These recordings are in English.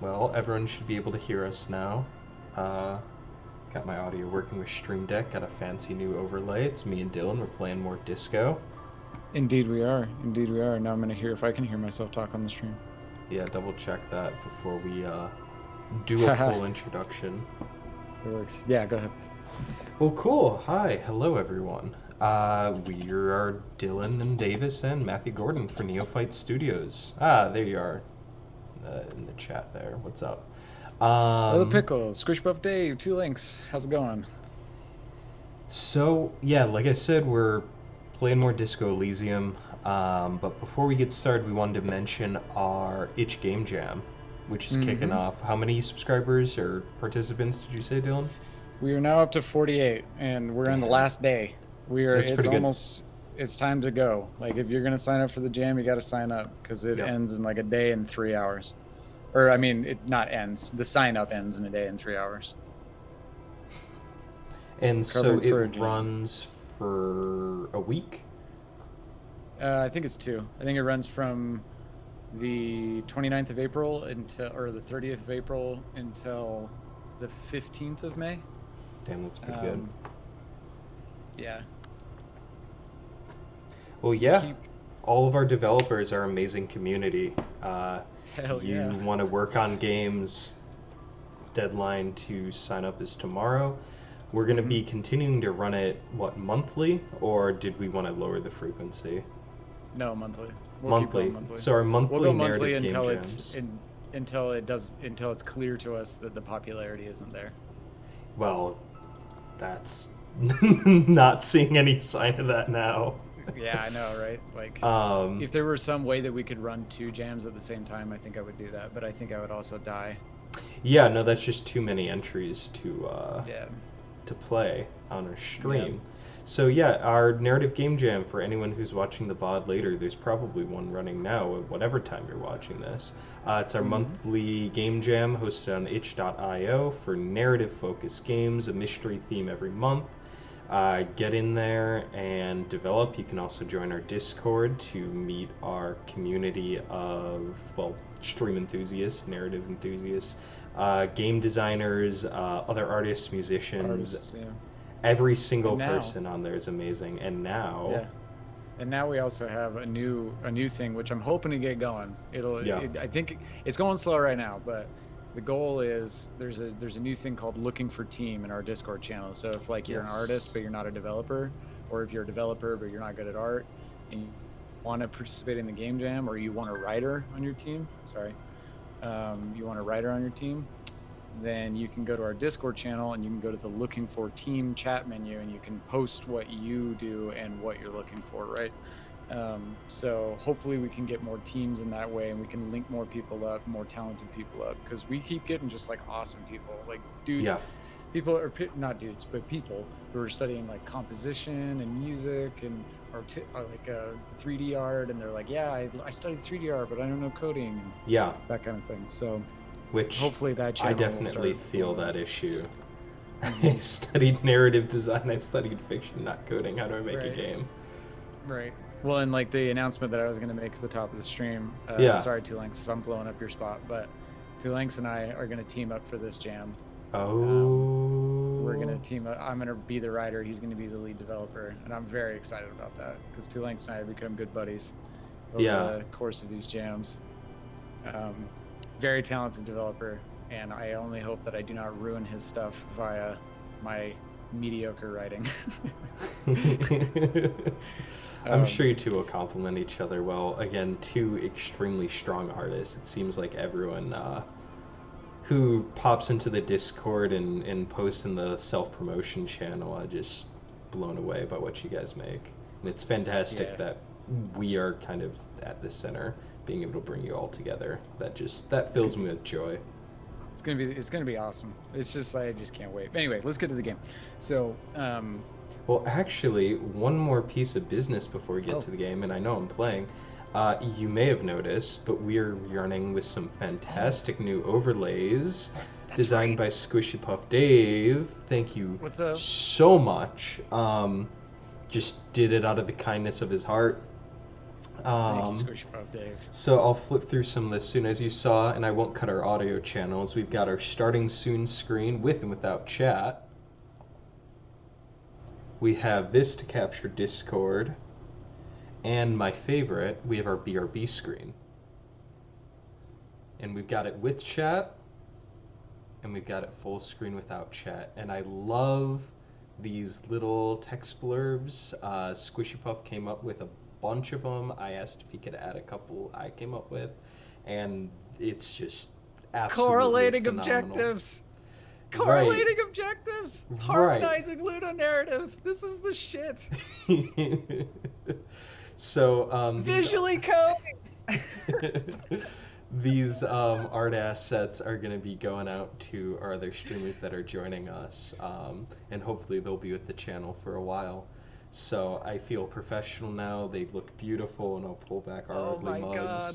Well, everyone should be able to hear us now. Uh, got my audio working with Stream Deck, got a fancy new overlay. It's me and Dylan, we're playing more disco. Indeed we are. Indeed we are. Now I'm going to hear if I can hear myself talk on the stream. Yeah, double check that before we do a Haha, full introduction. it works. Yeah, go ahead. Well, cool. Hi, hello everyone. We are Dylan and Davis and Matthew Gordon for Neophyte Studios. There you are in the chat there. What's up? Hello, Um, Pickle, Squish Buff Dave, two links. How's it going? So, yeah, like I said, we're playing more Disco Elysium. But before we get started, we wanted to mention our Itch Game Jam, which is kicking Mm-hmm. off. How many subscribers or participants did you say, Dylan? We are now up to 48, and we're in the Damn, last day. that's It's pretty good. almost, it's time to go. Like, if you're going to sign up for the jam, you got to sign up, because it Yep. ends in like a day and 3 hours. Or, I mean, it not ends. The sign up ends in a day and 3 hours. And so Covering it for a jam. runs for a week? I think it's 2. I think it runs from the 29th of April or the 30th of April until the 15th of May. Damn, that's pretty good. Yeah. Well, We yeah, keep all of our developers are amazing community. hell You yeah. want to work on games, deadline to sign up is tomorrow. We're going to hmm be continuing to run it, what, monthly? Or did we want to lower the frequency? No, monthly. We'll keep going Monthly. monthly. So our We'll monthly go monthly narrative game until it's jams. until it's clear to us that the popularity isn't there. Well, that's not seeing any sign of that now. Yeah, I know, right? Like, Um, if there were some way that we could run 2 jams at the same time, I think I would do that, but I think I would also die. yeah, no, that's just too many entries Yeah. to play on our Yeah. stream. So yeah, our narrative game jam for anyone who's watching the VOD later, there's probably one running now at whatever time you're watching this. It's our hmm monthly game jam hosted on itch.io for narrative-focused games, a mystery theme every month. Get in there and develop. You can also join our Discord to meet our community of, well, stream enthusiasts, narrative enthusiasts, game designers, other artists, musicians. Artists, yeah. Every single And now, person on there is amazing. And now, yeah. And now we also have a new thing, which I'm hoping to get going. yeah, I think it's going slow right now, but the goal is there's a new thing called looking for team in our Discord channel. So if like you're an artist yes, but you're not a developer, or if you're a developer but you're not good at art, and you want to participate in the game jam, or you want a writer on your team, you want a writer on your team, then you can go to our Discord channel and you can go to the looking for team chat menu and you can post what you do and what you're looking for, right? So hopefully we can get more teams in that way and we can link more people up, more talented people up, because we keep getting just like awesome people, like dudes, yeah, people are not dudes, but people who are studying like composition and music and or like 3D art, and they're like, yeah, I studied 3D art, but I don't know coding and yeah. that kind of thing. So Which hopefully that I channel will definitely start feel blowing that up. issue. I hmm studied narrative design. I studied fiction, not coding. How do I make a Right, game? right. Well, and like the announcement that I was going to make at the top of the stream, Yeah. sorry, Two Links, if I'm blowing up your spot, but Two Links and I are going to team up for this jam. We're going to Oh, team up. I'm going to be the writer. He's going to be the lead developer. And I'm very excited about that because Two Links and I have become good buddies over yeah. the course of these jams. Um, Very talented developer. And I only hope that I do not ruin his stuff via my mediocre writing. I'm um, sure you two will complement each other well. Again, two extremely strong artists. It seems like everyone who pops into the Discord and posts in the self promotion channel are just blown away by what you guys make. And it's fantastic yeah. that we are kind of at the center, being able to bring you all together. That It's fills me with joy. it's gonna be awesome. It's just I just can't wait. But anyway, let's get to the game. So, Well, actually, one more piece of business before we get oh, to the game, and I know I'm playing. You may have noticed, but we're running with some oh, fantastic new overlays that's designed right. by Squishy Puff Dave. Thank you What's up? so much. Just did it out of the kindness of his heart. Thank you, Um, Squish Puff Dave. so I'll flip through some of this soon. As you saw, and I won't cut our audio channels, we've got our starting soon screen with and without chat. We have this to capture Discord. And my favorite, we have our BRB screen. And we've got it with chat, and we've got it full screen without chat. And I love these little text blurbs. Squishy Puff came up with a bunch of them. I asked if he could add a couple I came up with, and it's just absolutely Correlating phenomenal. objectives. Right. Correlating objectives. Right. Harmonizing ludonarrative. This is the shit. So Visually coding. these art assets are going to be going out to our other streamers that are joining us, and hopefully they'll be with the channel for a while. So I feel professional now. They look beautiful, and I'll pull back our ugly mugs. God.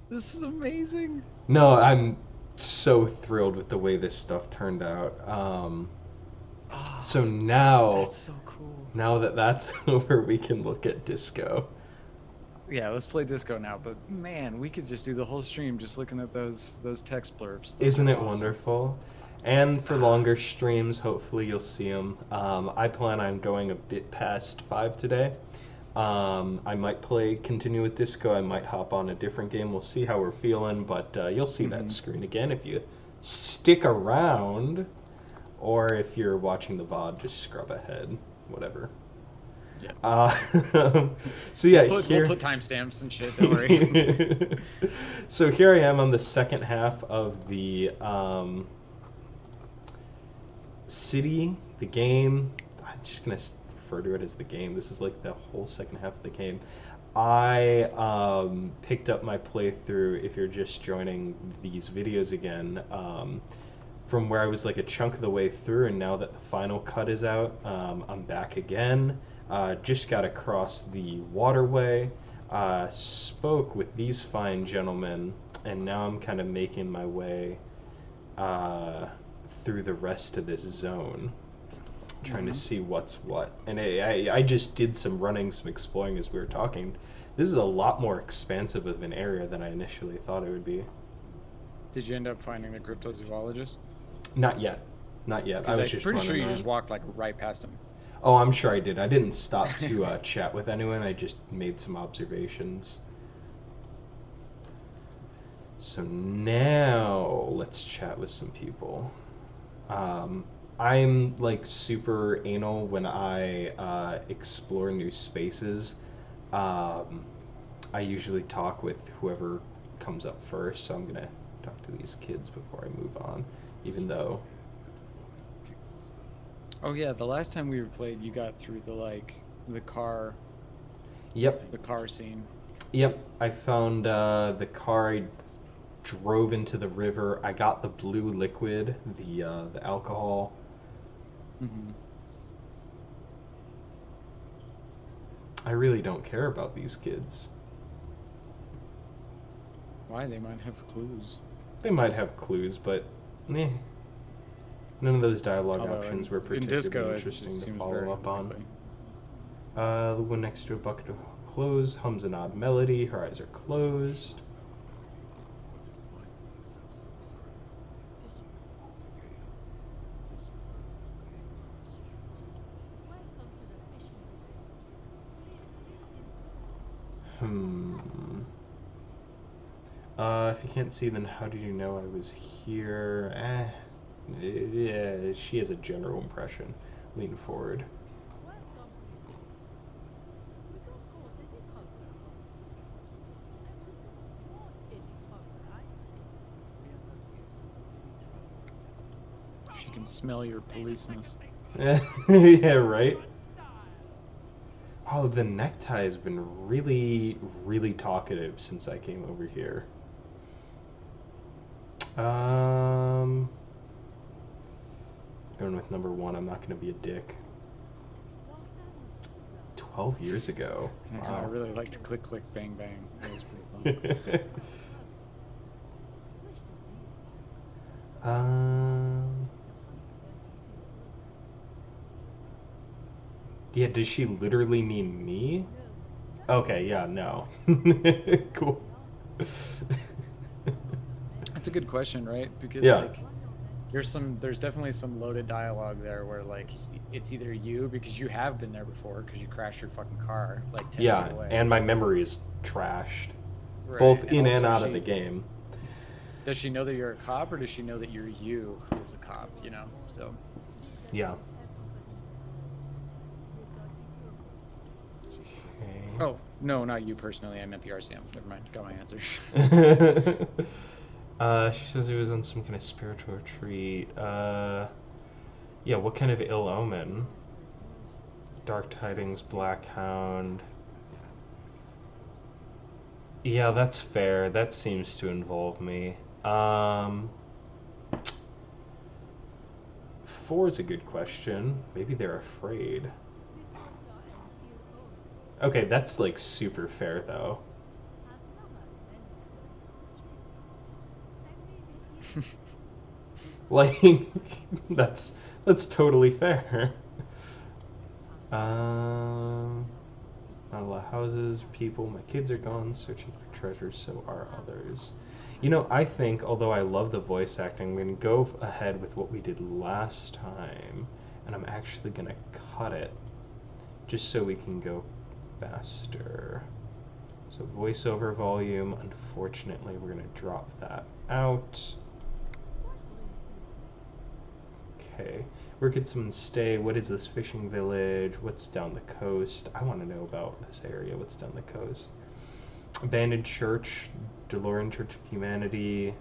This is amazing. No, I'm so thrilled with the way this stuff turned out. So now, That's so cool. now that that's over, we can look at Disco. Yeah, let's play Disco now. But man, we could just do the whole stream just looking at those text blurbs. Those Isn't are it awesome. wonderful? And for longer streams, hopefully you'll see them. I plan on going a bit past 5 today. I might continue with Disco. I might hop on a different game. We'll see how we're feeling, but you'll see that screen again if you stick around, or if you're watching the VOD, just scrub ahead, whatever. Yeah. So yeah, We'll put timestamps and shit. Don't worry. So here I am on the second half of the city, the game. I'm just gonna refer to it as the game. This is like the whole second half of the game. I picked up my playthrough, if you're just joining these videos again, from where I was like a chunk of the way through, and now that the final cut is out, I'm back again. Just got across the waterway, spoke with these fine gentlemen, and now I'm kind of making my way through the rest of this zone, trying to see what's what. And I just did some running, some exploring as we were talking. This is a lot more expansive of an area than I initially thought it would be. Did you end up finding the cryptozoologist? Not yet. Not yet. I was just pretty sure you running just around. walked like right past him. Oh, I'm sure I did. I didn't stop to chat with anyone. I just made some observations. So now let's chat with some people. I'm like super anal when I explore new spaces. I usually talk with whoever comes up first, so I'm gonna talk to these kids before I move on, even though... Oh yeah, the last time we played, you got through the car. Yep. The car scene. Yep. I found the car. I drove into the river. I got the blue liquid, the alcohol. Mm-hmm. I really don't care about these kids. Why? They might have clues. They might have clues, but none of those dialogue Although options were in particularly Disco, it interesting just to seems follow very up on. likely. The one next to a bucket of clothes hums an odd melody. Her eyes are closed. If you can't see, then how did you know I was here? Yeah, she has a general impression. Lean forward. She can smell your policeness. Yeah, right? Oh, the necktie has been really, really talkative since I came over here. Going with number 1, I'm not going to be a dick. 12 years ago. Wow. I really like to click, click, bang, bang. That was pretty fun. Yeah, does she literally mean me? Okay, yeah, no. Cool. That's a good question, right? Because Yeah, like there's definitely some loaded dialogue there where like it's either you because you have been there before because you crashed your fucking car like 10 feet yeah, away. and my memory is trashed, Right. both And in and also out of the she game. does she know that you're a cop or does she know that you're you who's a cop, you know? So Yeah. oh, no, not you personally. I meant the RCM. Never mind. Got my answer. Okay. She says he was on some kind of spiritual retreat. Yeah, what kind of ill omen? Dark Tidings, Black Hound. Yeah, that's fair. That seems to involve me. Um, Four is a good question. Maybe they're afraid. Okay, that's like super fair though. Like that's that's totally fair. Um, Not a lot of houses, people. My kids are gone, searching for treasure. So are others. You know, I think, although I love the voice acting, I'm going to go ahead with what we did last time, and I'm actually going to cut it just so we can go faster. So voiceover volume, unfortunately, we're going to drop that out. Okay. Where could someone stay? What is this fishing village? What's down the coast? I want to know about this area. What's down the coast? Abandoned church, DeLorean Church of Humanity.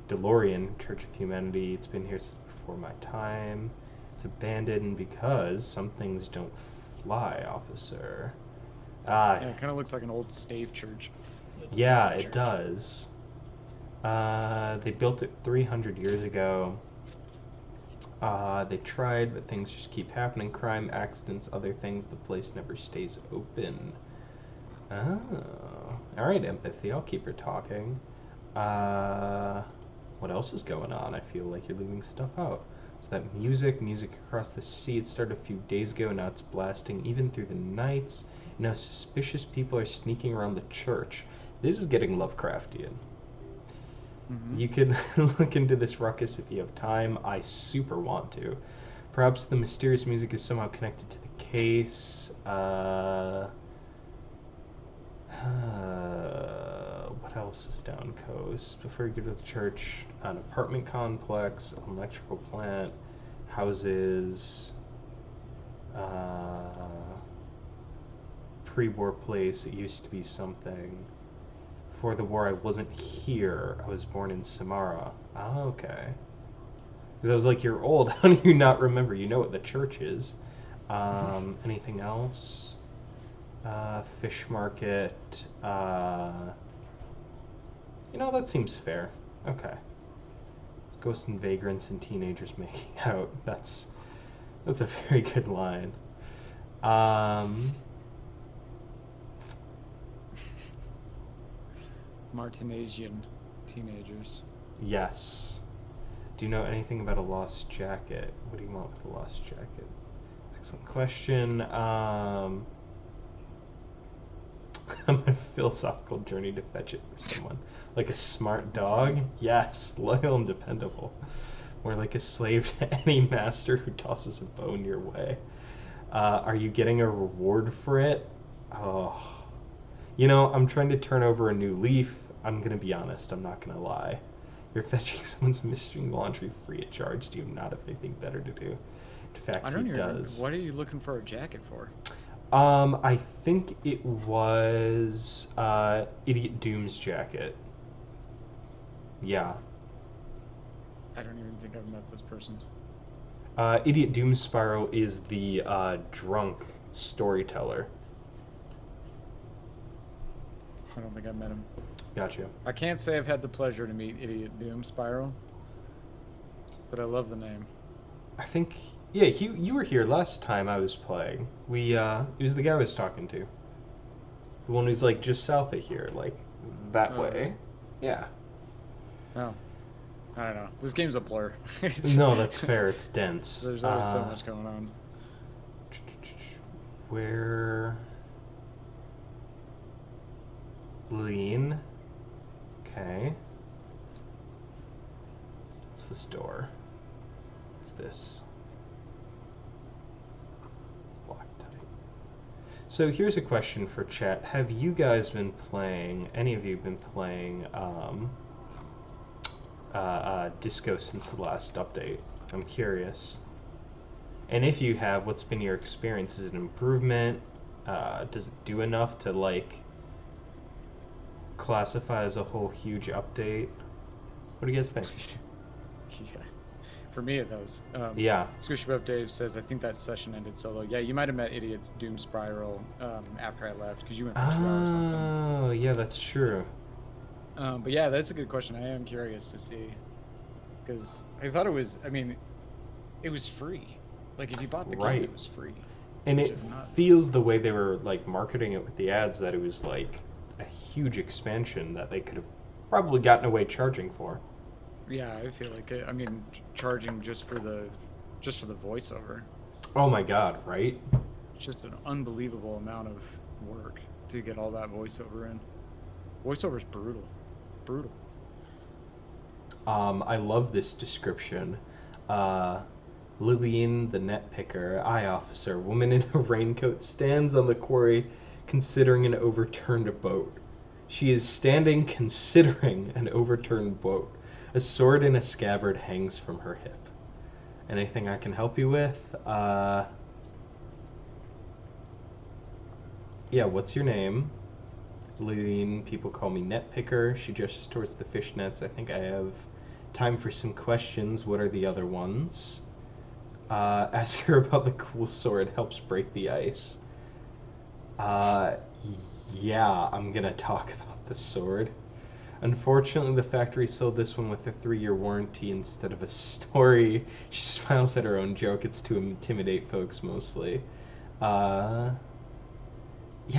DeLorean Church of Humanity. It's been here since before my time. It's abandoned because some things don't fly, officer. Ah, Yeah, it kind of looks like an old stave church. yeah, it Church. does. They built it 300 years ago. They tried, but things just keep happening. Crime, accidents, other things. The place never stays open. Oh. Alright, empathy. I'll keep her talking. What else is going on? I feel like you're leaving stuff out. So that music across the sea. It started a few days ago, now it's blasting even through the nights. You know, suspicious people are sneaking around the church. This is getting Lovecraftian. Mm-hmm. You could look into this ruckus if you have time. I super want to. Perhaps the mysterious music is somehow connected to the case. What else is down coast? Before you go to the church, an apartment complex, an electrical plant, houses, uh, pre-war place. It used to be something. Before the war, I wasn't here. I was born in Samara. Oh, okay. Because I was like, you're old. How do you not remember? You know what the church is. Anything else? Fish market. That seems fair. Okay. It's ghosts and vagrants and teenagers making out. That's a very good line. Martinesian teenagers. Yes. Do you know anything about a lost jacket? What do you want with a lost jacket? Excellent question. I'm on a philosophical journey to fetch it for someone. Like a smart dog? Yes, loyal and dependable. More like a slave to any master who tosses a bone your way. Are you getting a reward for it? Oh. I'm trying to turn over a new leaf. I'm going to be honest, I'm not going to lie. You're fetching someone's mystery laundry free of charge. Do you not have anything better to do? In fact, I don't he even remember. does. What are you looking for a jacket for? I think it was Idiot Doom's jacket. Yeah. I don't even think I've met this person. Idiot Doom Spiral is the drunk storyteller. I don't think I've met him. Gotcha. I can't say I've had the pleasure to meet Idiot Doom Spiral, but I love the name. I think, yeah, you were here last time I was playing. It was the guy I was talking to. The one who's like just south of here, like that way. Really? Yeah. Oh, I don't know. This game's a blur. No, that's fair. It's dense. There's always so much going on. Where? Lean. Okay. What's this door? What's this? It's locked tight. So here's a question for chat. Have you guys been playing, any of you been playing Disco since the last update? I'm curious. And if you have, what's been your experience? Is it an improvement? Does it do enough to, like, classify as a whole huge update? What do you guys think? Yeah. For me, it does. Yeah. Squishy Dave says, I think that session ended solo. Yeah, you might have met Idiot's Doom Spiral after I left, because you went for 2 hours on them. Oh, yeah, that's true. But yeah, that's a good question. I am curious to see. Because I thought it was, I mean, it was free. Like, if you bought the game, it was free. And it feels the way they were, like, marketing it with the ads, that it was, like, a huge expansion that they could have probably gotten away charging for. Yeah, I feel like it. I mean, charging just for the voiceover. Oh my god, right? It's just an unbelievable amount of work to get all that voiceover in. Voiceover's brutal. Brutal. I love this description. Lillian, the net picker, eye officer, woman in a raincoat, stands on the quarry considering an overturned boat. She is standing considering an overturned boat. A sword in a scabbard hangs from her hip. Anything I can help you with? Yeah, what's your name? Lillian, people call me net picker. She gestures towards the fishnets. I think I have time for some questions. What are the other ones? Ask her about the cool sword. Helps break the ice. Yeah, I'm gonna talk about the sword. Unfortunately, the factory sold this one with a 3-year warranty instead of a story. She smiles at her own joke. It's to intimidate folks, mostly. Yeah,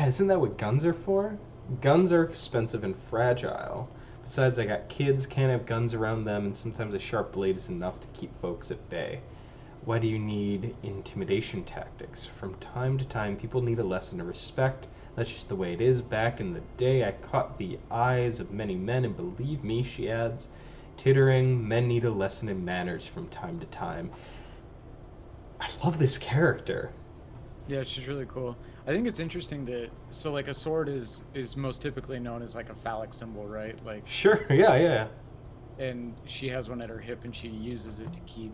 isn't that what guns are for? Guns are expensive and fragile. Besides, I got kids, can't have guns around them, and sometimes a sharp blade is enough to keep folks at bay. Why do you need intimidation tactics? From time to time, people need a lesson of respect. That's just the way it is. Back in the day, I caught the eyes of many men, and believe me, she adds, tittering, men need a lesson in manners from time to time. I love this character. Yeah, she's really cool. I think it's interesting that, so like a sword is most typically known as like a phallic symbol, right? Like, sure, yeah. And she has one at her hip, and she uses it to keep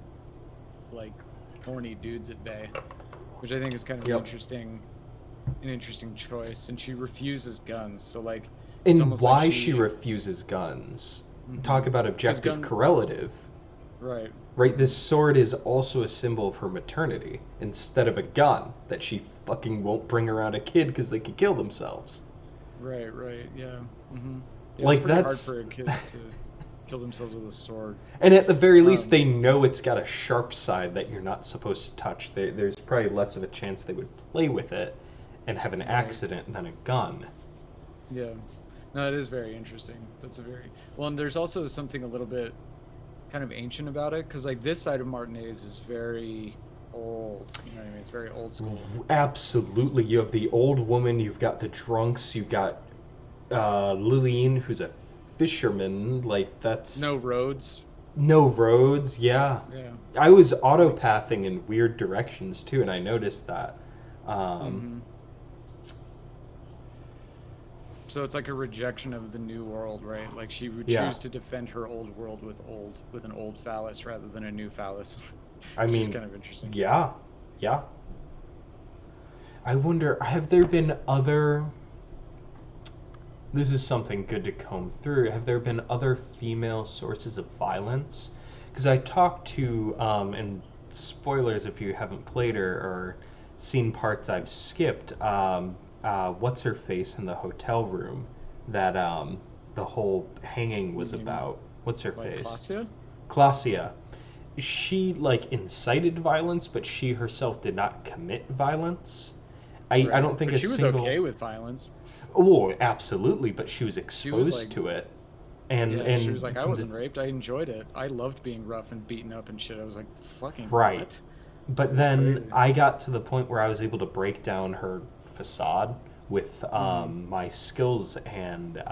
like horny dudes at bay, which I think is kind of an interesting choice. And she refuses guns, so like, and why like she refuses guns? Mm-hmm. Talk about objective correlative. Right, this sword is also a symbol of her maternity instead of a gun that she fucking won't bring around a kid because they could kill themselves. Right, yeah. Mm-hmm. Yeah, like, it's that's hard for a kid to kill themselves with a sword. And at the very least, they know it's got a sharp side that you're not supposed to touch. There's probably less of a chance they would play with it and have an accident than a gun. Yeah. No, it is very interesting. That's a very... Well, and there's also something a little bit kind of ancient about it, because like this side of Martinez is very old. You know what I mean? It's very old school. Absolutely. You have the old woman, you've got the drunks, you've got Lillian, who's a fisherman. Like, that's... No roads, yeah. I was autopathing in weird directions too, and I noticed that. So it's like a rejection of the new world, right? Like, she would choose to defend her old world with an old phallus rather than a new phallus. I mean, kind of interesting. Yeah. I wonder, have there been other... This is something good to comb through. Have there been other female sources of violence? Because I talked to, and spoilers if you haven't played or seen parts I've skipped, what's her face in the hotel room that the whole hanging was about. What's her face? Clausia. She like incited violence, but she herself did not commit violence. I don't think she was okay with violence. Oh, absolutely, but she was exposed to it. And she was like, I wasn't raped. I enjoyed it. I loved being rough and beaten up and shit. I was like, fucking right. What? But then crazy. I got to the point where I was able to break down her facade with Mm-hmm. my skills and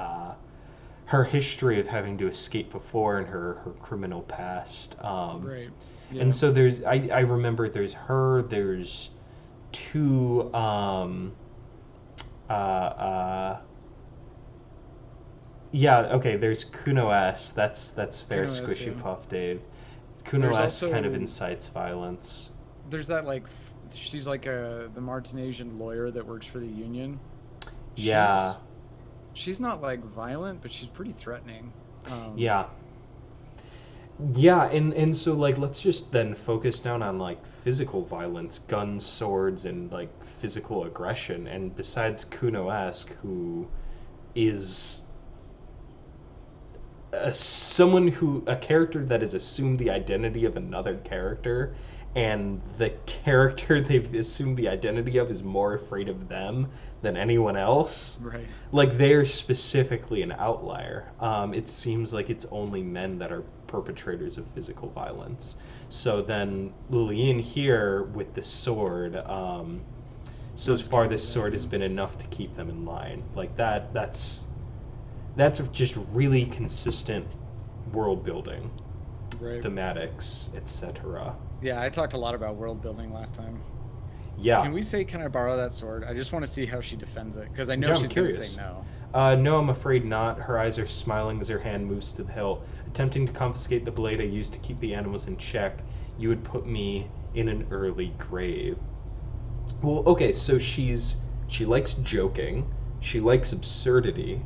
her history of having to escape before and her criminal past. Right. And Yeah. so I remember there's her, there's two, uh, uh, yeah, okay, there's Kuno S. That's fair, Kuno S, Squishy yeah. Puff Dave. Kuno There's S kind of also incites violence. there's that like she's like the Martinesian lawyer that works for the union. Yeah, She's not like violent, but she's pretty threatening. yeah. Yeah, and so like let's just then focus down on like physical violence, guns, swords, and like physical aggression. And besides Kuno-esque, who is a character that has assumed the identity of another character, and the character they've assumed the identity of is more afraid of them than anyone else. Right. Like they're specifically an outlier. It seems like it's only men that are perpetrators of physical violence. So then Lillian here with the sword. So far, this sword has been enough to keep them in line. Like that's just really consistent world building, Right. thematics, etc. Yeah, I talked a lot about world building last time. Yeah. Can we say, can I borrow that sword? I just want to see how she defends it, because I know Yeah, I'm she's going to curious. say no. No, I'm afraid not. Her eyes are smiling as her hand moves to the hilt. Attempting to confiscate the blade I used to keep the animals in check, you would put me in an early grave. Well, okay, so she likes joking. She likes absurdity.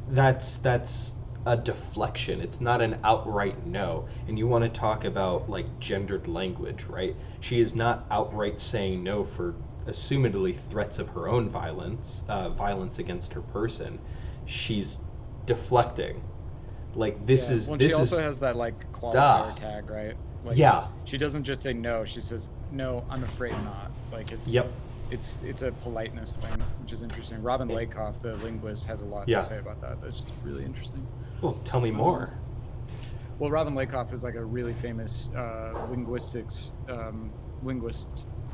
That's a deflection. It's not an outright no. And you want to talk about like gendered language, right? She is not outright saying no for assumedly threats of her own violence against her person. She's deflecting. Like this Yeah. is Well, she this also is has that like duh. qualifier tag, right? Like Yeah. she doesn't just say no. She says no. I'm afraid not. Like Yep. it's a politeness thing, which is interesting. Robin Lakoff, the linguist, has a lot Yeah. to say about that. That's just really interesting. Well, tell me more. Well, Robin Lakoff is like a really famous linguist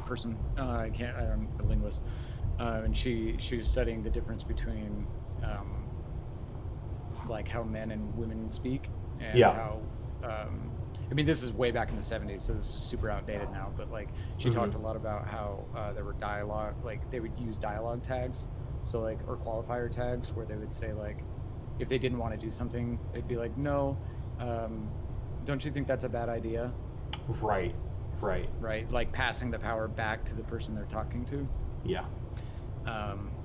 person. I don't a linguist, and she was studying the difference between like how men and women speak, and Yeah. how I mean, this is way back in the 70s, so this is super outdated now, but like she talked a lot about how there were dialogue, like they would use dialogue tags, so like, or qualifier tags, where they would say like, if they didn't want to do something, they'd be like, no, don't you think that's a bad idea? Right. Right. Right? Like passing the power back to the person they're talking to, Yeah.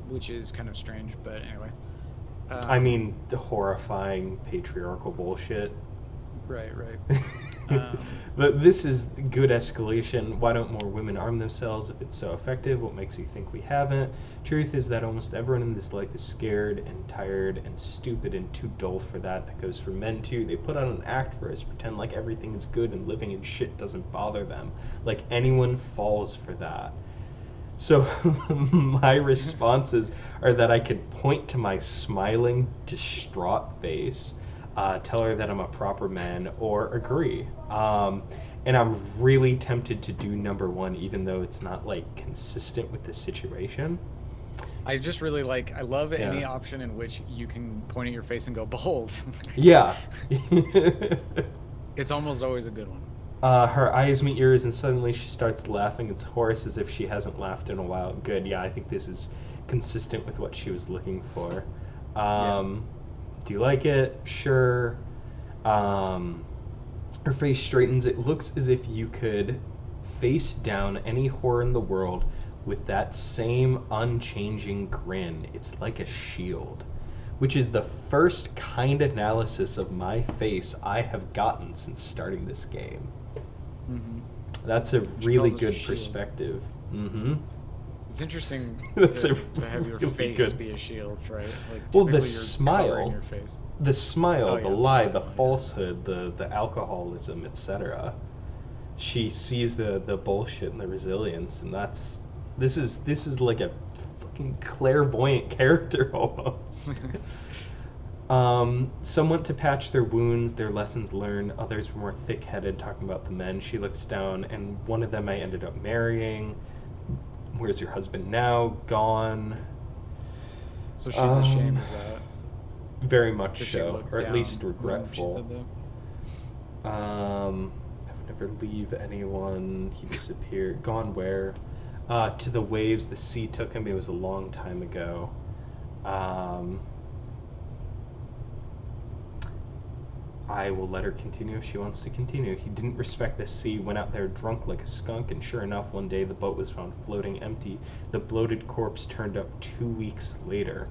which is kind of strange, but anyway. I mean, the horrifying patriarchal bullshit. Right. But this is good escalation. Why don't more women arm themselves if it's so effective? What makes you think we haven't? Truth is that almost everyone in this life is scared and tired and stupid and too dull for that. That goes for men too. They put on an act for us, pretend like everything is good and living in shit doesn't bother them. Like anyone falls for that. So my responses are that I could point to my smiling, distraught face, tell her that I'm a proper man, or agree. And I'm really tempted to do number one, even though it's not like consistent with the situation. I just really like, I love any Yeah. option in which you can point at your face and go, behold. Yeah. It's almost always a good one. Her eyes meet yours, and suddenly she starts laughing. It's hoarse, as if she hasn't laughed in a while. Good, yeah, I think this is consistent with what she was looking for. Do you like it? Sure. Her face straightens. It looks as if you could face down any horror in the world with that same unchanging grin. It's like a shield, which is the first kind analysis of my face I have gotten since starting this game. Mm-hmm. That's a She really calls it a good shield. perspective. Mm-hmm. It's interesting That's to a have your really face good- be a shield, right? Like Well, the typically you're smile. covering your face. The smile, Oh, the yeah, the lie, smile, the yeah. falsehood, the alcoholism, etc. She sees the bullshit and the resilience, and this is like a fucking clairvoyant character almost. Some went to patch their wounds, their lessons learned. Others were more thick-headed, talking about the men. She looks down, and one of them I ended up marrying. Where's your husband now? Gone. So she's ashamed of that. Very much Because she so, looked or at down least when she regretful. said that. I would never leave anyone. He disappeared. Gone where? To the waves. The sea took him. It was a long time ago. I will let her continue if she wants to continue. He didn't respect the sea, went out there drunk like a skunk, and sure enough, one day the boat was found floating empty. The bloated corpse turned up 2 weeks later.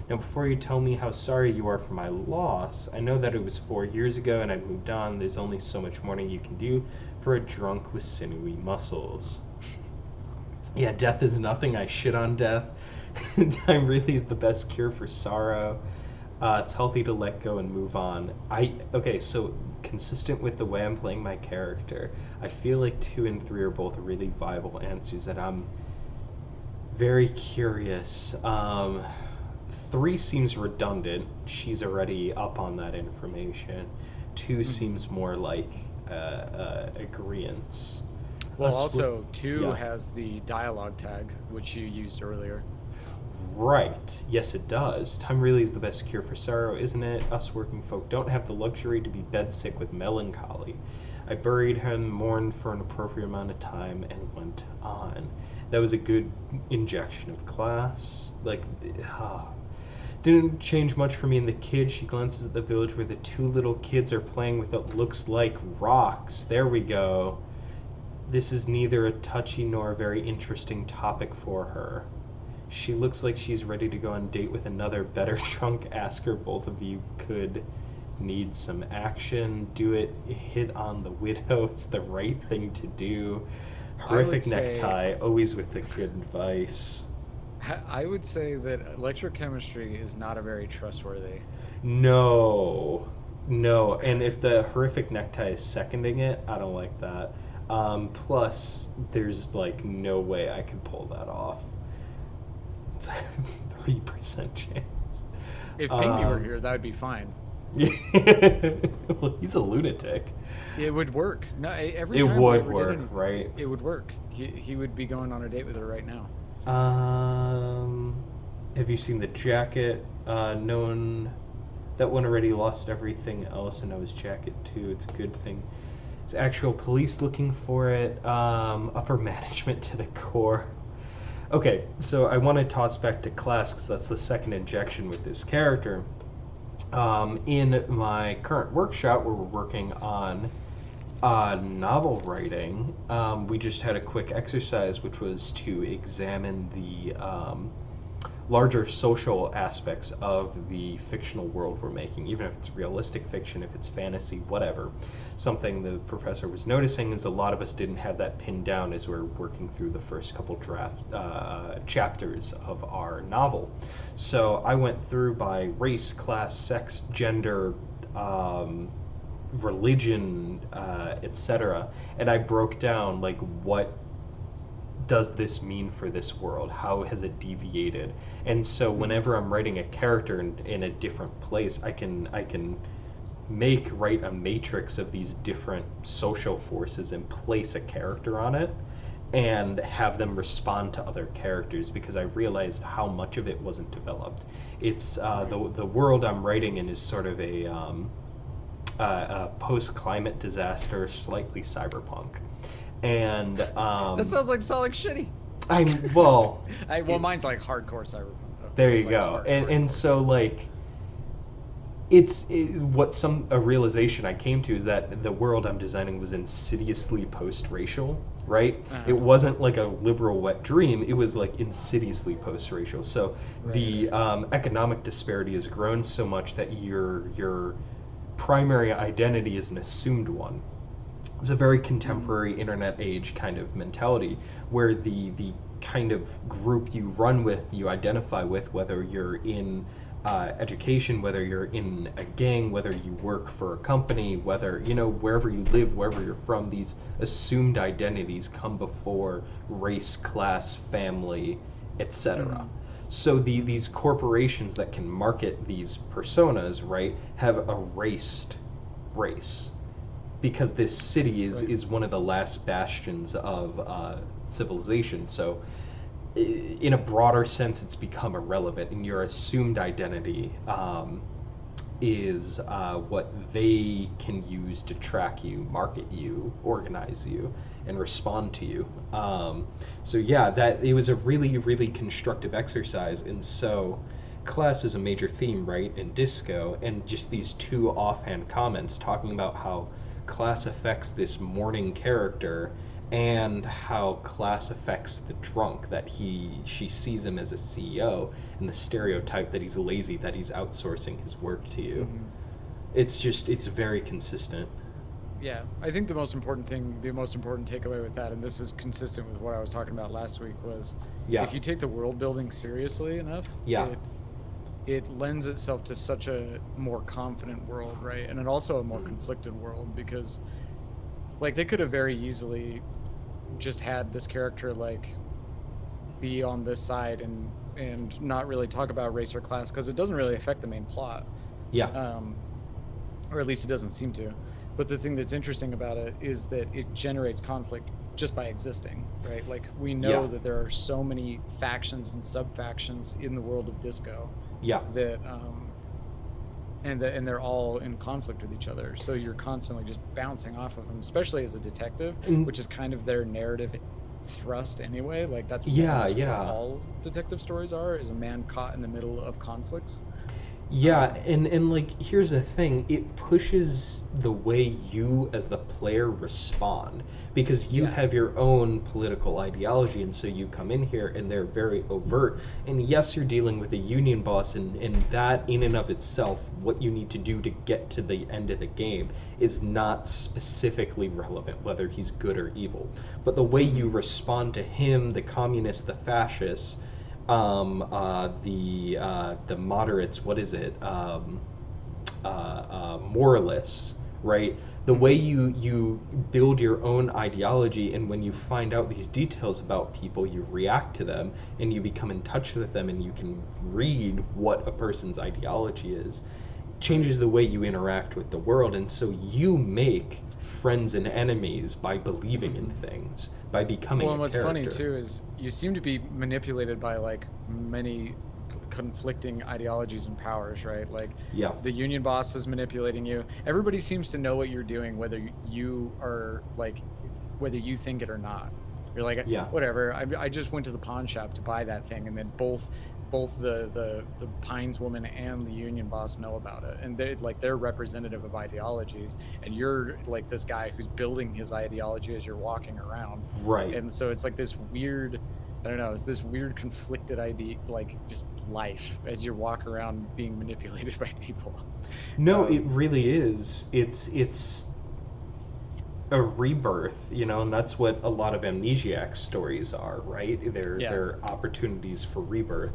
Now, before you tell me how sorry you are for my loss, I know that it was 4 years ago and I'd moved on. There's only so much mourning you can do for a drunk with sinewy muscles. Yeah, death is nothing. I shit on death. Time really is the best cure for sorrow. It's healthy to let go and move on. Okay, so consistent with the way I'm playing my character, I feel like 2 and 3 are both really viable answers that I'm very curious. 3 seems redundant. She's already up on that information. 2 seems more like agreeance. Well, also, 2 has the dialogue tag, which you used earlier. Right. Yes, it does. Time really is the best cure for sorrow, isn't it? Us working folk don't have the luxury to be bedsick with melancholy. I buried him, mourned for an appropriate amount of time, and went on. That was a good injection of class. Didn't change much for me and the kid. She glances at the village where the 2 little kids are playing with what looks like rocks. There we go. This is neither a touchy nor a very interesting topic for her. She looks like she's ready to go on a date with another better drunk. Ask her both of you could need some action. Do it. Hit on the widow. It's the right thing to do. Horrific necktie. Always with the good advice. I would say that electrochemistry is not a very trustworthy. No. And if the horrific necktie is seconding it, I don't like that. Plus, there's no way I could pull that off. It's a 3% chance. If Pinckney were here, that would be fine. Well, he's a lunatic. It would work. No, every it time would we work, did anything, right? It would work. He would be going on a date with her right now. Have you seen the jacket? That one already lost everything else, and now his jacket too. It's a good thing. It's actual police looking for it. Upper management to the core. Okay, so I want to toss back to class because that's the second injection with this character. In my current workshop where we're working on novel writing, we just had a quick exercise which was to examine the larger social aspects of the fictional world we're making, even if it's realistic fiction, if it's fantasy, whatever. Something the professor was noticing is a lot of us didn't have that pinned down as we're working through the first couple chapters of our novel. So I went through by race, class, sex, gender, religion, etc., and I broke down what does this mean for this world? How has it deviated? And so whenever I'm writing a character in a different place, I can write a matrix of these different social forces and place a character on it and have them respond to other characters, because I realized how much of it wasn't developed. It's the world I'm writing in is sort of a post-climate disaster, slightly cyberpunk. And that sounds like Solid Shitty. Well, mine's like hardcore cyberpunk though. There you go. And so a realization I came to is that the world I'm designing was insidiously post-racial, right? It wasn't like a liberal wet dream. It was insidiously post-racial. So the economic disparity has grown so much that your primary identity is an assumed one. It's a very contemporary internet age kind of mentality where the kind of group you run with, you identify with, whether you're in education, whether you're in a gang, whether you work for a company, whether, wherever you live, wherever you're from, these assumed identities come before race, class, family, etc. So these corporations that can market these personas, right, have erased race. Because this city is one of the last bastions of civilization. So in a broader sense, it's become irrelevant, and your assumed identity is what they can use to track you, market you, organize you, and respond to you. So yeah, that it was a really, really constructive exercise, and so class is a major theme, right, in Disco, and just these two offhand comments talking about how class affects this mourning character and how class affects the drunk, that she sees him as a CEO, and the stereotype that he's lazy, that he's outsourcing his work to you. Mm-hmm. It's very consistent. Yeah, I think the most important takeaway with that, and this is consistent with what I was talking about last week, was Yeah. if you take the world building seriously enough, Yeah. it lends itself to such a more confident world, right? And also a more conflicted world, because like they could have very easily just had this character like be on this side and not really talk about race or class, because it doesn't really affect the main plot. Yeah. Or at least it doesn't seem to. But the thing that's interesting about it is that it generates conflict just by existing, right? Like we know Yeah. that there are so many factions and sub-factions in the world of Disco Yeah. that and they're all in conflict with each other. So you're constantly just bouncing off of them, especially as a detective, which is kind of their narrative thrust anyway. Like that's what all detective stories are, is a man caught in the middle of conflicts. Yeah, and like here's the thing, it pushes the way you as the player respond, because you have your own political ideology, and so you come in here and they're very overt, and yes, you're dealing with a union boss, and that in and of itself, what you need to do to get to the end of the game is not specifically relevant, whether he's good or evil, but the way you respond to him, the communists, the fascists, the moderates, what is it, moralists, right? The way you build your own ideology, and when you find out these details about people, you react to them, and you become in touch with them, and you can read what a person's ideology is, changes the way you interact with the world, and so you make friends and enemies by believing in things, by becoming and a what's character. funny too is you seem to be manipulated by like many conflicting ideologies and powers, right? Like the union boss is manipulating you. Everybody seems to know what you're doing, whether you are like, whether you think it or not. You're like, whatever, I just went to the pawn shop to buy that thing, and then both the Pines woman and the union boss know about it, and they're representative of ideologies, and you're like this guy who's building his ideology as you're walking around, right? And so it's like this weird, I don't know, it's this weird conflicted idea, like just life as you walk around being manipulated by people. No, it really is. It's a rebirth, you know, and that's what a lot of Amnesiac stories are, right? They're opportunities for rebirth.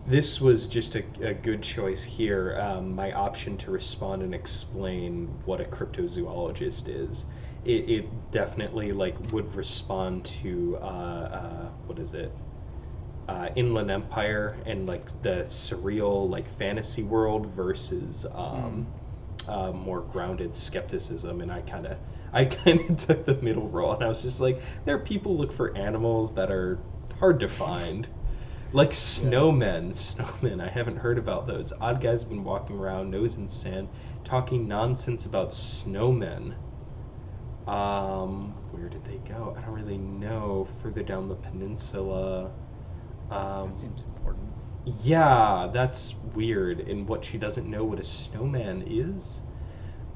This was just a good choice here. My option to respond and explain what a cryptozoologist is. It definitely like would respond to what is it? Inland Empire and like the surreal like fantasy world versus more grounded skepticism, and I kind of took the middle role, and I was just like, there are people look for animals that are hard to find. Like snowmen. I haven't heard about those. Odd guys have been walking around, nose in sand, talking nonsense about snowmen. Where did they go? I don't really know. Further down the peninsula. That seems important. Yeah, that's weird. And what, she doesn't know what a snowman is?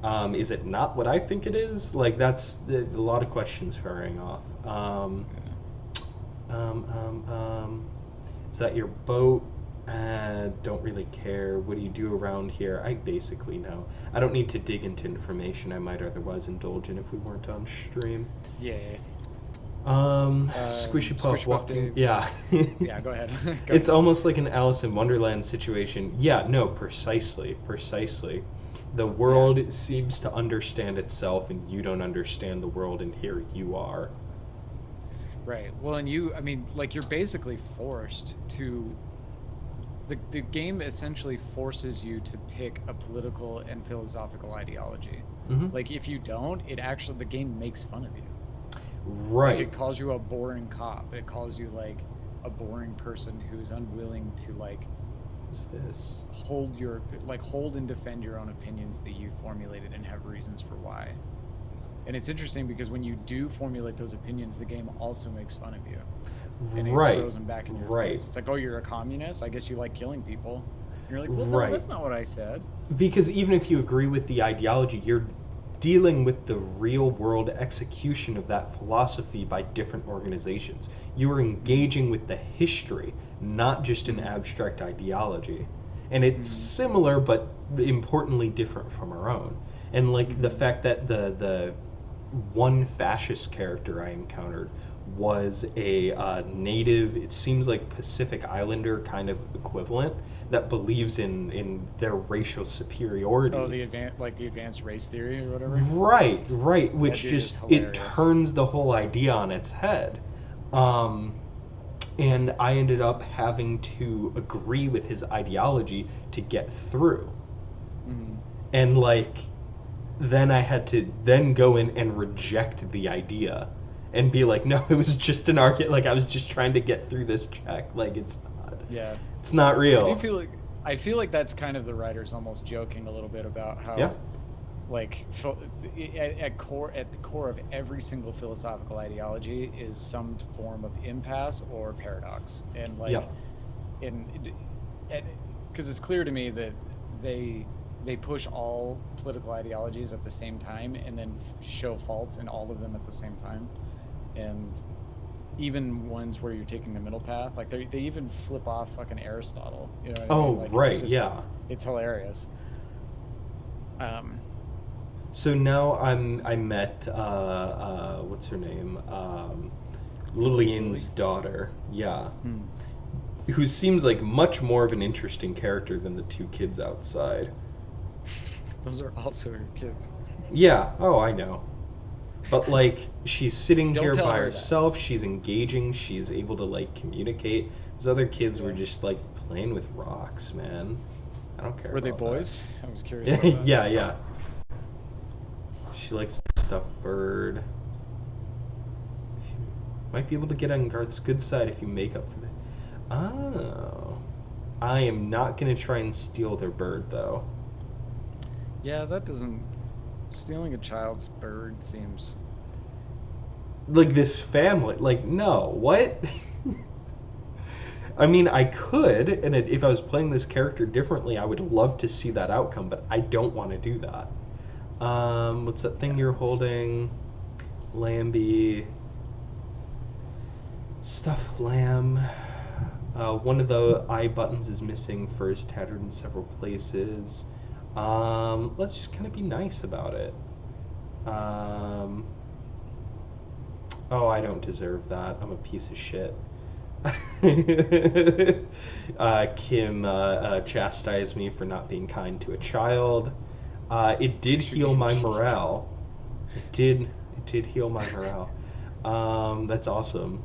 Is it not what I think it is? Like, that's a lot of questions firing off. Is that your boat? Don't really care. What do you do around here? I basically know. I don't need to dig into information I might otherwise indulge in if we weren't on stream. Yeah. Squishy Puff walking. Yeah. Yeah, go ahead. It's almost like an Alice in Wonderland situation. Yeah, no, precisely. The world seems to understand itself, and you don't understand the world, and here you are. Right. Well, and you're basically forced to. The game essentially forces you to pick a political and philosophical ideology. Like, if you don't, the game makes fun of you. Like, Right. it calls you a boring cop. It calls you like a boring person who's unwilling to like Who's this? hold and defend your own opinions that you formulated and have reasons for why. And it's interesting because when you do formulate those opinions, the game also makes fun of you. And it Right. throws them back in your Right. face. It's like, oh, you're a communist? I guess you like killing people. And you're like, well, Right. no, that's not what I said. Because even if you agree with the ideology, you're dealing with the real world execution of that philosophy by different organizations. You are engaging with the history, not just an abstract ideology. And it's similar, but importantly different from our own. And like the fact that the one fascist character I encountered was a native, it seems like Pacific Islander kind of equivalent that believes in their racial superiority. Oh, the advanced race theory or whatever. Right, which dude just is it hilarious. turns the whole idea on its head. And I ended up having to agree with his ideology to get through. And like then I had to then go in and reject the idea and be like, no, it was just an argument. Like I was just trying to get through this check. Like it's not. Yeah. It's not real. I feel like that's kind of the writers almost joking a little bit about how, Yeah. like, at the core of every single philosophical ideology is some form of impasse or paradox, and like, because it's clear to me that they push all political ideologies at the same time and then show faults in all of them at the same time, and even ones where you're taking the middle path, like they even flip off fucking Aristotle. You know what I mean? Like, right, it's just, yeah. It's hilarious. So now I met what's her name? Lillian's daughter. Yeah. Who seems like much more of an interesting character than the two kids outside. Those are also your kids. Yeah. Oh, I know. But like she's sitting Don't here tell by her herself, she's engaging, she's able to like communicate. Those other kids were just like playing with rocks, man. I don't care. Were they about boys? that. I was curious about that. Yeah. She likes the stuffed bird. You might be able to get on Garth's good side if you make up for that. Oh. I am not going to try and steal their bird, though. Yeah, that doesn't... Stealing a child's bird seems... Like, this family. Like, no. What? I mean, I could, and if I was playing this character differently, I would love to see that outcome, but I don't want to do that. What's that thing you're holding? Lambie. Stuffed lamb. One of the eye buttons is missing, fur is tattered in several places. Let's just kind of be nice about it. Oh, I don't deserve that. I'm a piece of shit. Kim chastised me for not being kind to a child. It did heal my morale. It did heal my morale. That's awesome.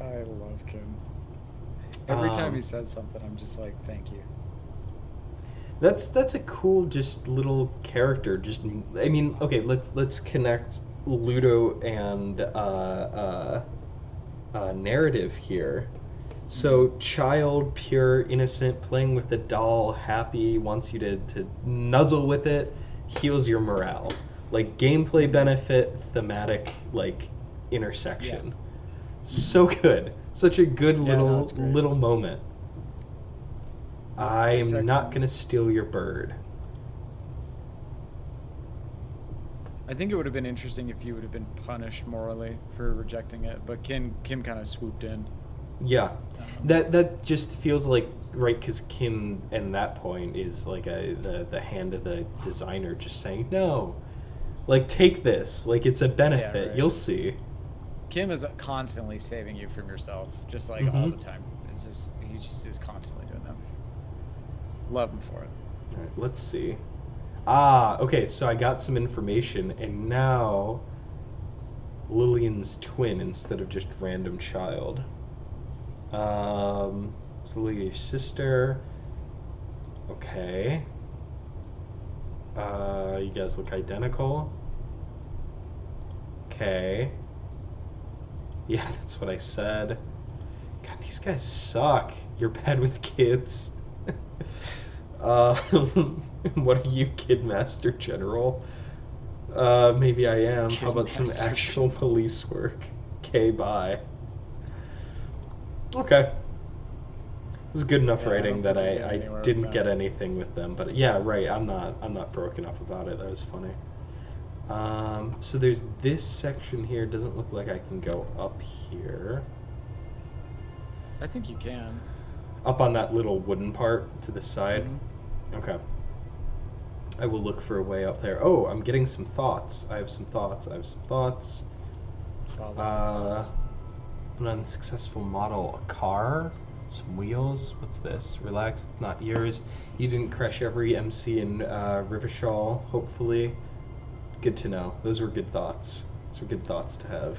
I love Kim. Every time he says something, I'm just like, thank you. That's a cool, just little character. Just, I mean, okay, let's connect Ludo and narrative here. So, child, pure, innocent, playing with the doll, happy, wants you to nuzzle with it, heals your morale. Like, gameplay benefit, thematic, like, intersection. Yeah. So good. Such a good little moment. I am not going to steal your bird. I think it would have been interesting if you would have been punished morally for rejecting it, but Kim kind of swooped in. Yeah, that just feels like right, because Kim at that point is like the hand of the designer just saying no, like take this, like it's a benefit. Yeah, right. You'll see. Kim is constantly saving you from yourself, just like all the time. He just is constantly doing that. Love him for it. All right, let's see. Okay, so I got some information, and now Lillian's twin instead of just random child. It's Lillian's sister. Okay. You guys look identical. Okay. Yeah, that's what I said. God, these guys suck. You're bad with kids. uh, what are you, Kid Master General? Maybe I am. How Kid about some Master actual police work? Okay, bye. Okay. It was good enough Yeah, I writing don't that think you're I getting anywhere with didn't get them. anything with them, but yeah, right. I'm not broken up about it. That was funny. So there's this section here. Doesn't look like I can go up here. I think you can. Up on that little wooden part to the side. Hmm. Okay. I will look for a way up there. Oh, I'm getting some thoughts. I have some thoughts. I have some thoughts. Follow the Uh, thoughts. an unsuccessful model. A car? Some wheels? What's this? Relax, it's not yours. You didn't crush every MC in Rivershaw, hopefully. Good to know. Those were good thoughts. Those were good thoughts to have.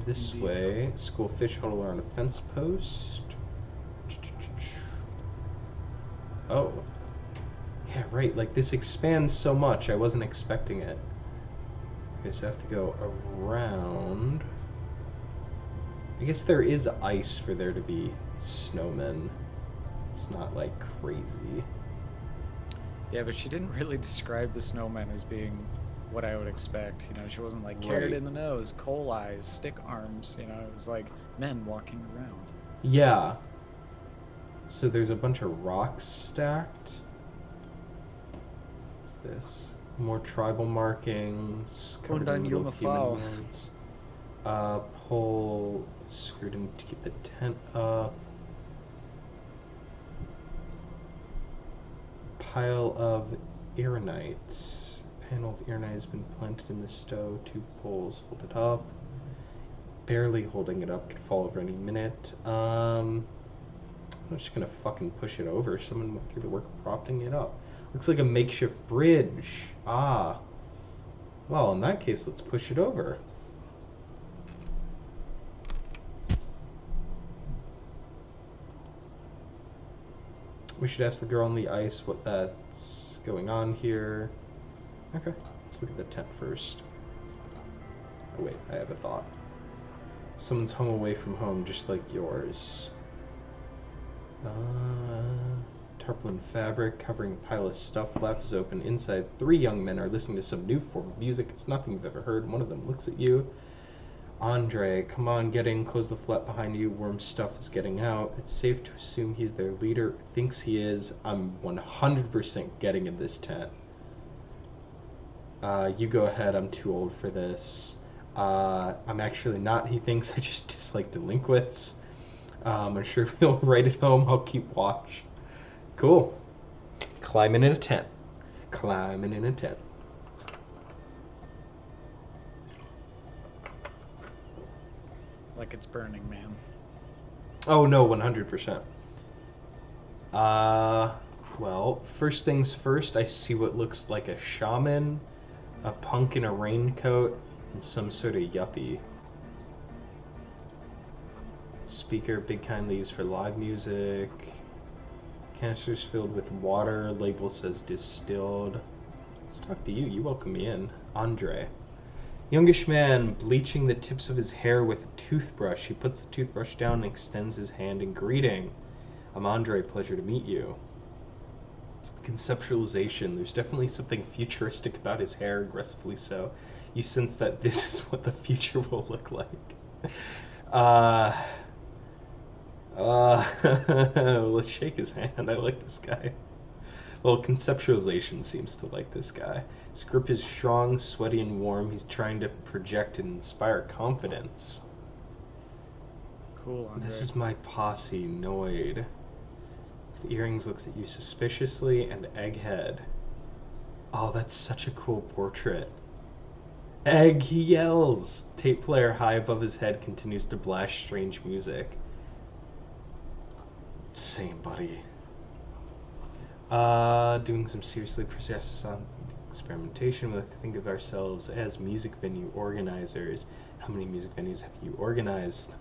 This Indeed. way. School fish huddle on a fence post. Oh. Yeah, right. Like, this expands so much. I wasn't expecting it. Okay, so I have to go around. I guess there is ice for there to be snowmen. It's not, like, crazy. Yeah, but she didn't really describe the snowman as being what I would expect. You know, she wasn't like carrot Right. in the nose, coal eyes, stick arms. You know, it was like men walking around. Yeah. So there's a bunch of rocks stacked. What's this? More tribal markings. Covered Und ein in little junge Frau. humanoids. Pole screwed in to keep the tent up. Pile of ironite. Panel of ironite has been planted in the stove. 2 poles hold it up. Barely holding it up. Could fall over any minute. I'm just gonna fucking push it over. Someone went through the work of propping it up. Looks like a makeshift bridge. Ah. Well, in that case, let's push it over. We should ask the girl on the ice what that's going on here. Okay, let's look at the tent first. Oh wait, I have a thought. Someone's home away from home, just like yours. Tarpaulin fabric covering a pile of stuff. Flap is open. Inside, 3 young men are listening to some new form of music. It's nothing you've ever heard. One of them looks at you. Andre, come on, get in. Close the flap behind you. Worm stuff is getting out. It's safe to assume he's their leader. Thinks he is. I'm 100% getting in this tent. You go ahead. I'm too old for this. I'm actually not. He thinks I just dislike delinquents. I'm sure if he'll write it home, I'll keep watch. Cool. Climbing in a tent. Climbing in a tent. Like it's burning, man. Oh no, 100%. Well, first things first, I see what looks like a shaman, a punk in a raincoat, and some sort of yuppie. Speaker, big kindly used for live music. Canisters filled with water. Label says distilled. Let's talk to you. You welcome me in. Andre. Youngish man bleaching the tips of his hair with a toothbrush. He puts the toothbrush down and extends his hand in greeting. I'm Andre. Pleasure to meet you. Conceptualization. There's definitely something futuristic about his hair, aggressively so. You sense that this is what the future will look like. Let's shake his hand. I like this guy. Well, conceptualization seems to like this guy. His grip is strong, sweaty, and warm. He's trying to project and inspire confidence. Cool, Andre. This is my posse, Noid. The earrings looks at you suspiciously, and Egghead. Oh, that's such a cool portrait. Egg, he yells! Tape player high above his head continues to blast strange music. Same, buddy. Doing some seriously processed experimentation. We like to think of ourselves as music venue organizers. How many music venues have you organized?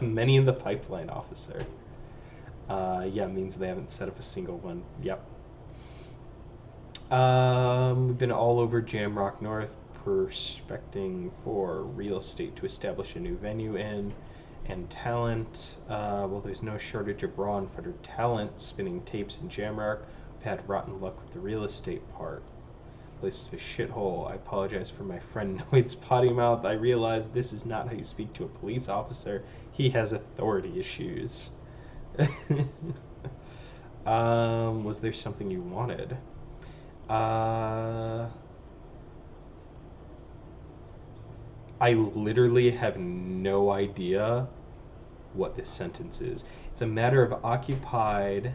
Many in the pipeline, officer. Yeah, it means they haven't set up a single one. Yep. We've been all over Jamrock North, prospecting for real estate to establish a new venue in. And talent, well, there's no shortage of raw and unfettered talent. Spinning tapes in Jamrock. We've had rotten luck with the real estate part. Place is a shithole. I apologize for my friend Noid's potty mouth. I realize this is not how you speak to a police officer. He has authority issues. Was there something you wanted? I literally have no idea what this sentence is. It's a matter of occupied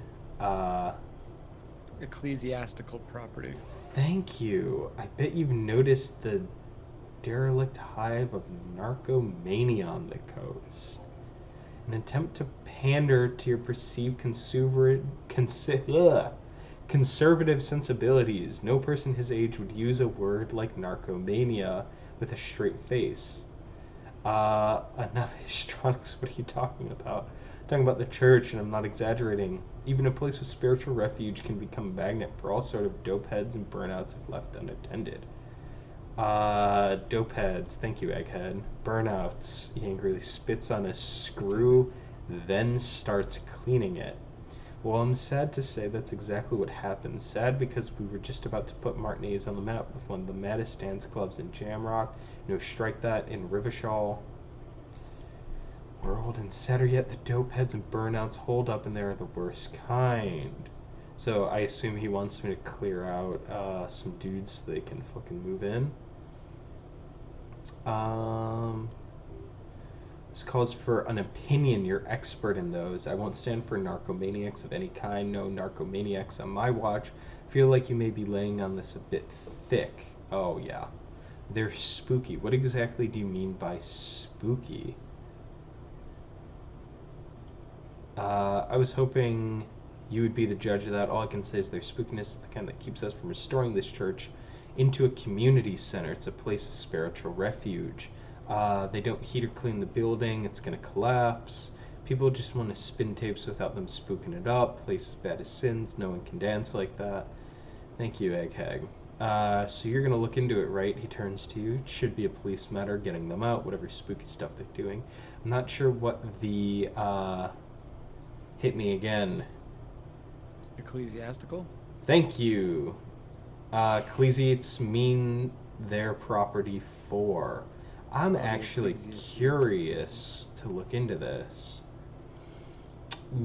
ecclesiastical property. Thank you. I bet you've noticed the derelict hive of narcomania on the coast. An attempt to pander to your perceived conservative sensibilities. No person his age would use a word like narcomania with a straight face. Enough histrionics. What are you talking about? I'm talking about the church, and I'm not exaggerating. Even a place with spiritual refuge can become a magnet for all sort of dopeheads and burnouts if left unattended. Dopeheads. Thank you, Egghead. Burnouts. He angrily spits on a screw, then starts cleaning it. Well, I'm sad to say that's exactly what happened. Sad because we were just about to put Martinez on the map with one of the maddest dance clubs in Jamrock. Strike that in Rivashall. World, and sadder yet, the dopeheads and burnouts hold up, and they are the worst kind. So I assume he wants me to clear out some dudes so they can fucking move in. This calls for an opinion. You're expert in those. I won't stand for narcomaniacs of any kind. No narcomaniacs on my watch. Feel like you may be laying on this a bit thick. Oh, yeah. They're spooky. What exactly do you mean by spooky? I was hoping you would be the judge of that. All I can say is their spookiness is the kind that keeps us from restoring this church into a community center. It's a place of spiritual refuge. They don't heat or clean the building. It's going to collapse. People just want to spin tapes without them spooking it up. Place as bad as sins. No one can dance like that. Thank you, Egghag. So you're going to look into it, right? He turns to you. It should be a police matter, getting them out, whatever spooky stuff they're doing. I'm not sure what the, hit me again. Ecclesiastical? Thank you. Ecclesiates mean their property for. I'm actually curious to look into this.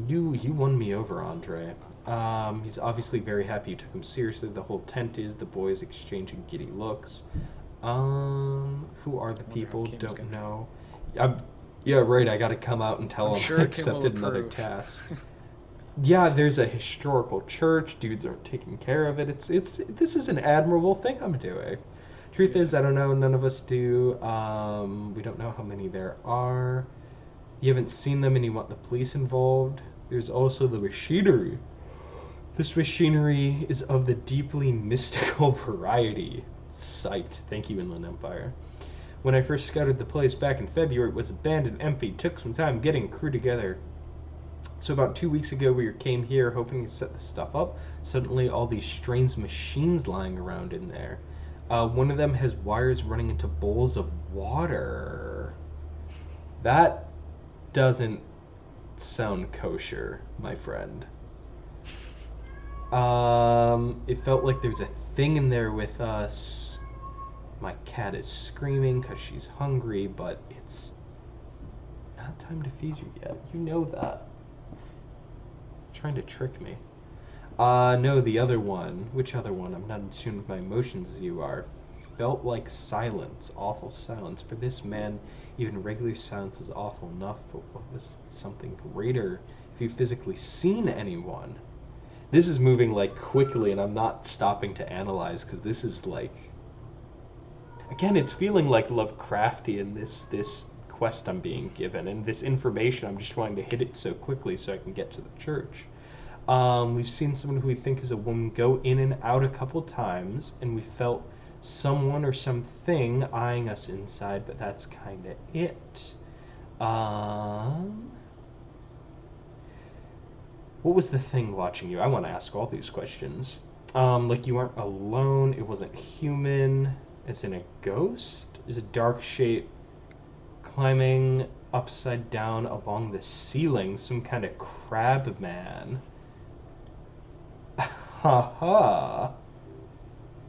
You won me over, Andre. He's obviously very happy you took him seriously. The whole tent is, the boys exchanging giddy looks. Who are the people? Don't know. Yeah, right, I gotta come out and tell him I accepted another task. Yeah, there's a historical church. Dudes aren't taking care of it. This is an admirable thing I'm doing. Truth is, I don't know. None of us do. We don't know how many there are. You haven't seen them and you want the police involved. There's also the machinery. This machinery is of the deeply mystical variety. Sight. Thank you, Inland Empire. When I first scouted the place back in February, it was abandoned, empty. Took some time getting a crew together. So about 2 weeks ago, we came here hoping to set the stuff up. Suddenly, all these strange machines lying around in there. One of them has wires running into bowls of water. That doesn't sound kosher, my friend. It felt like there's a thing in there with us. My cat is screaming because she's hungry, but it's not time to feed you yet. You know that. Trying to trick me. No, the other one. Which other one? I'm not in tune with my emotions as you are. Felt like silence, awful silence. For this man, even regular silence is awful enough, but what was something greater? If you've physically seen anyone. This is moving like quickly, and I'm not stopping to analyze, because this is like... Again, it's feeling like Lovecraftian, this quest I'm being given, and this information, I'm just trying to hit it so quickly so I can get to the church. We've seen someone who we think is a woman go in and out a couple times, and we felt someone or something eyeing us inside, but that's kind of it. What was the thing watching you? I want to ask all these questions. Like you weren't alone, it wasn't human. as in a ghost? Is a dark shape climbing upside down along the ceiling, some kind of crab man. Ha ha.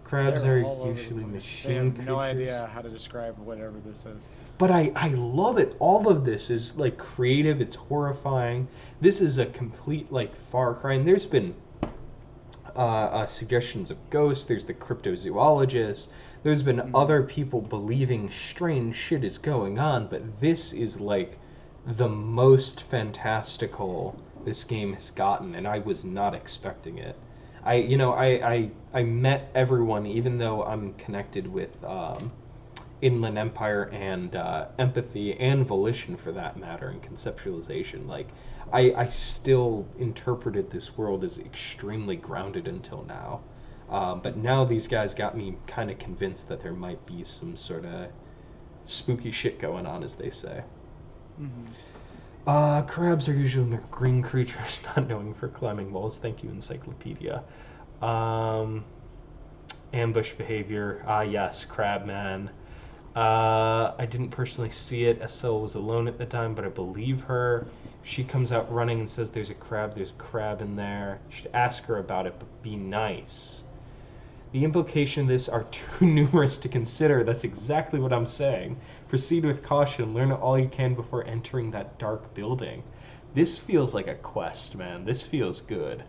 Crabs They're are all over the usually place. machine They have creatures. no idea how to describe whatever this is. But I love it. All of this is like creative. It's horrifying. This is a complete like Far Cry. And there's been suggestions of ghosts. There's the cryptozoologist. There's been other people believing strange shit is going on. But this is like the most fantastical this game has gotten, and I was not expecting it. I met everyone, even though I'm connected with Inland Empire and Empathy and Volition, for that matter, and Conceptualization. Like, I still interpreted this world as extremely grounded until now. But now these guys got me kind of convinced that there might be some sort of spooky shit going on, as they say. Crabs are usually green creatures, not knowing for climbing walls. Thank you, Encyclopedia. Ambush behavior. Yes, Crabman. I didn't personally see it. Estelle was alone at the time, but I believe her. She comes out running and says there's a crab in there. You should ask her about it, but be nice. The implications of this are too numerous to consider. That's exactly what I'm saying. Proceed with caution. Learn all you can before entering that dark building. This feels like a quest, man. This feels good.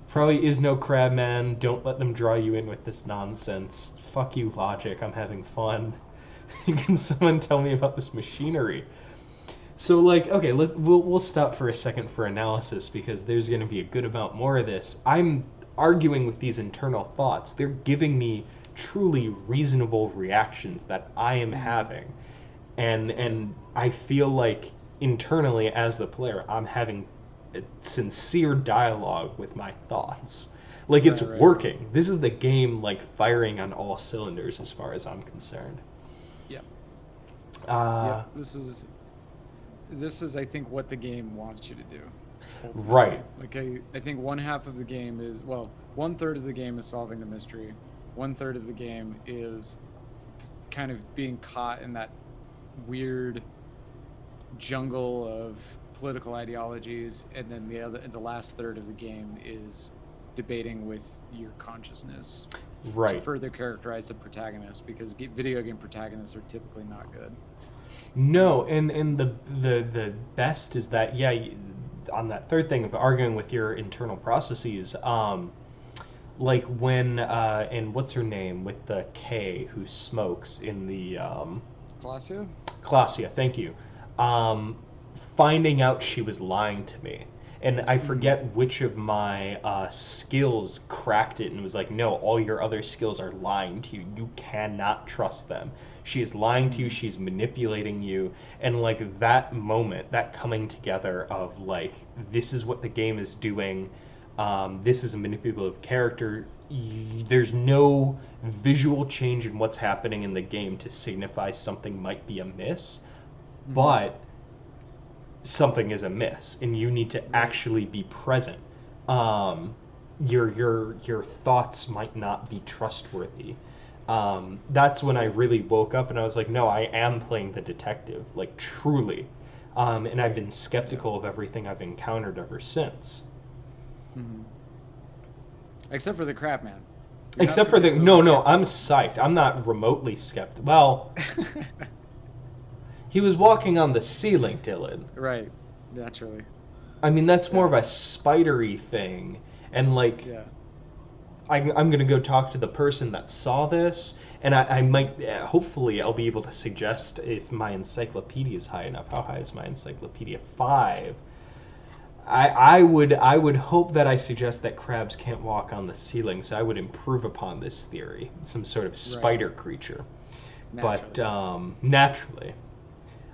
Probably is no crab man. Don't let them draw you in with this nonsense. Fuck you, logic. I'm having fun. Can someone tell me about this machinery? So, like, okay, we'll stop for a second for analysis, because there's going to be a good amount more of this. I'm arguing with these internal thoughts. They're giving me truly reasonable reactions that I am having, and I feel like internally, as the player, I'm having a sincere dialogue with my thoughts. Like, it's working. This is the game, like, firing on all cylinders as far as I'm concerned. Yeah. This is I think what the game wants you to do. Ultimately. Right. Like, I think one half of the game is, well, 1/3 of the game is solving the mystery. 1/3 of the game is kind of being caught in that weird jungle of political ideologies, and then the last third of the game is debating with your consciousness. Right. To further characterize the protagonist, because video game protagonists are typically not good. No, and the best is that, on that third thing of arguing with your internal processes, like when and what's her name with the K who smokes in the Clausia, thank you. Finding out she was lying to me. And I forget which of my skills cracked it and was like, no, all your other skills are lying to you. You cannot trust them. She is lying to you. She's manipulating you. And, like, that moment, that coming together of, like, this is what the game is doing. This is a manipulative character. There's no visual change in what's happening in the game to signify something might be amiss. But something is amiss, and you need to actually be present. Your thoughts might not be trustworthy. That's when I really woke up and I was like, no, I am playing the detective, like, truly. And I've been skeptical of everything I've encountered ever since. Except for the crab man. Except for the no, I'm psyched. I'm not remotely skeptical. Well, he was walking on the ceiling, Dylan. Right, naturally. I mean, that's more of a spidery thing, and like, I'm gonna go talk to the person that saw this, and I might, hopefully, I'll be able to suggest if my encyclopedia is high enough. How high is my encyclopedia? 5. I would hope that I suggest that crabs can't walk on the ceiling, so I would improve upon this theory, some sort of spider creature, but naturally.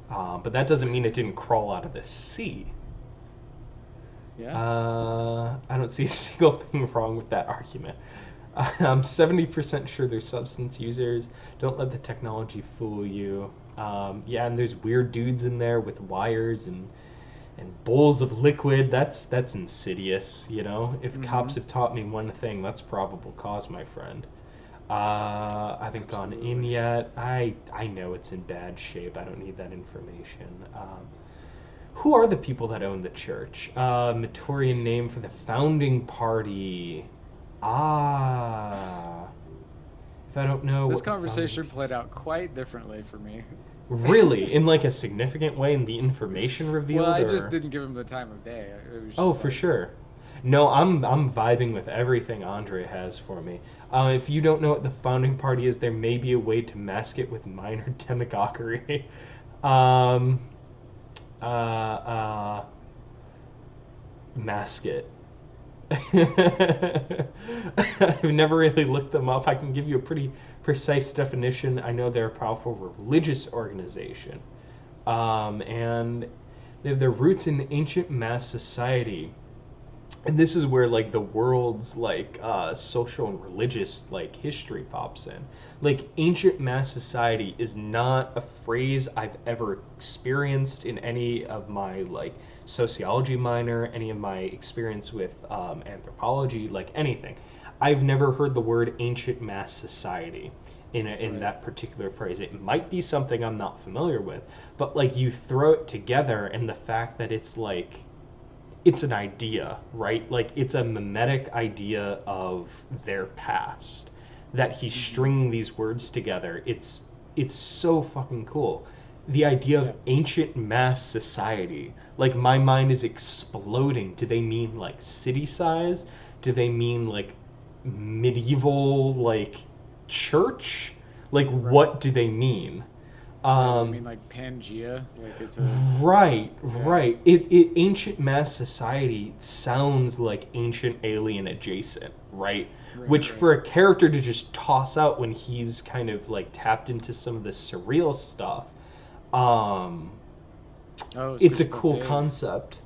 But that doesn't mean it didn't crawl out of the sea. I don't see a single thing wrong with that argument. I'm 70% sure they're substance users. Don't let the technology fool you. And there's weird dudes in there with wires and bowls of liquid. That's insidious, you know? If cops have taught me one thing, that's probable cause, my friend. I haven't gone in Absolutely. yet. I know it's in bad shape. I don't need that information. Who are the people that own the church? Matorian name for the founding party. Ah. If I don't know This what the founding... conversation played out quite differently for me. Really? In like a significant way in the information Well, revealed, I just or... didn't give him the time of day. It was Oh, just for like, sure. No, I'm vibing with everything Andre has for me. If you don't know what the founding party is, there may be a way to mask it with minor demagoguery. um, uh, uh, Mask it. I've never really looked them up. I can give you a pretty precise definition. I know they're a powerful religious organization, and they have their roots in ancient mass society. And this is where like the world's like social and religious like history pops in. Like ancient mass society is not a phrase I've ever experienced in any of my like sociology minor, any of my experience with anthropology, like anything. I've never heard the word ancient mass society in right, that particular phrase. It might be something I'm not familiar with, but like you throw it together, and the fact that it's an idea, right? Like it's a mimetic idea of their past that he's hmm, stringing these words together. It's so fucking cool. The idea yeah, of ancient mass society, like my mind is exploding. Do they mean like city size? Do they mean like medieval like church? Like right, what do they mean? right. They Um, mean like Pangea, like it's a, Right, yeah, right. It ancient mass society sounds like ancient alien adjacent, right? right, Which right. for a character to just toss out when he's kind of like tapped into some of the surreal stuff, um, Oh, it's a speaking of cool Dave, concept.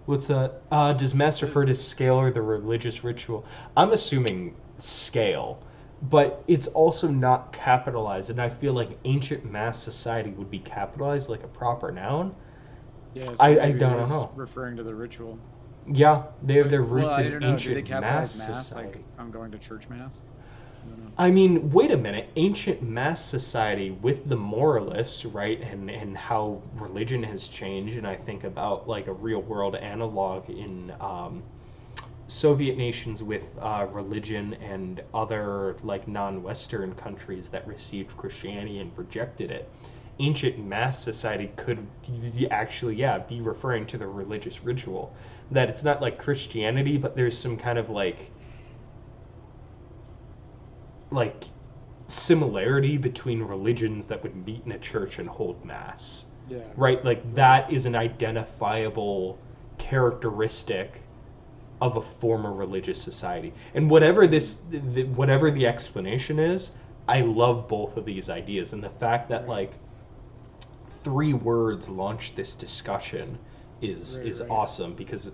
What's that? Does mass the, refer to scale or the religious ritual? I'm assuming scale, but it's also not capitalized, and I feel like ancient mass society would be capitalized like a proper noun. yeah, so I maybe it don't is know. referring to the ritual. Yeah, they have their Well, roots I in don't know. Do they ancient mass capitalize mass like society. I'm going to church mass? I don't know. I mean, wait a minute. Ancient mass society with the moralists, right, and how religion has changed, and I think about like a real world analog in Soviet nations with religion and other like non-Western countries that received Christianity and rejected it. Ancient mass society could actually, yeah, be referring to the religious ritual. That it's not like Christianity, but there's some kind of like similarity between religions that would meet in a church and hold mass. Yeah, Right? Like right, that is an identifiable characteristic of a former religious society. And hmm, whatever the explanation is, I love both of these ideas, and the fact that right, like three words launch this discussion right, is right, awesome because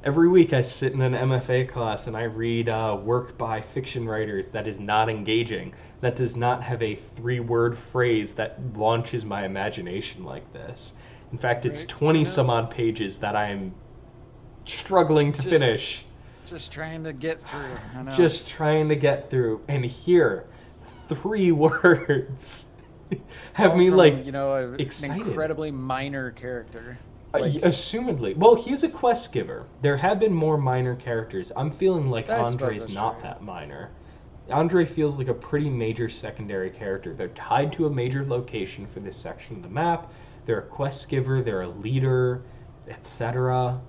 every week I sit in an MFA class and I read work by fiction writers that is not engaging, that does not have a three-word phrase that launches my imagination like this. In fact, it's right. 20 some odd pages that I'm struggling to Just finish, just trying to get through. I know. just trying to get through. And here, three words have All me from, like an excited. incredibly minor character. Like Assumedly. Well, he's a quest giver. There have been more minor characters. I'm feeling like I suppose Andre's that's not true. that minor. Andre feels like a pretty major secondary character. They're tied to a major location for this section of the map. They're a quest giver, they're a leader, etc.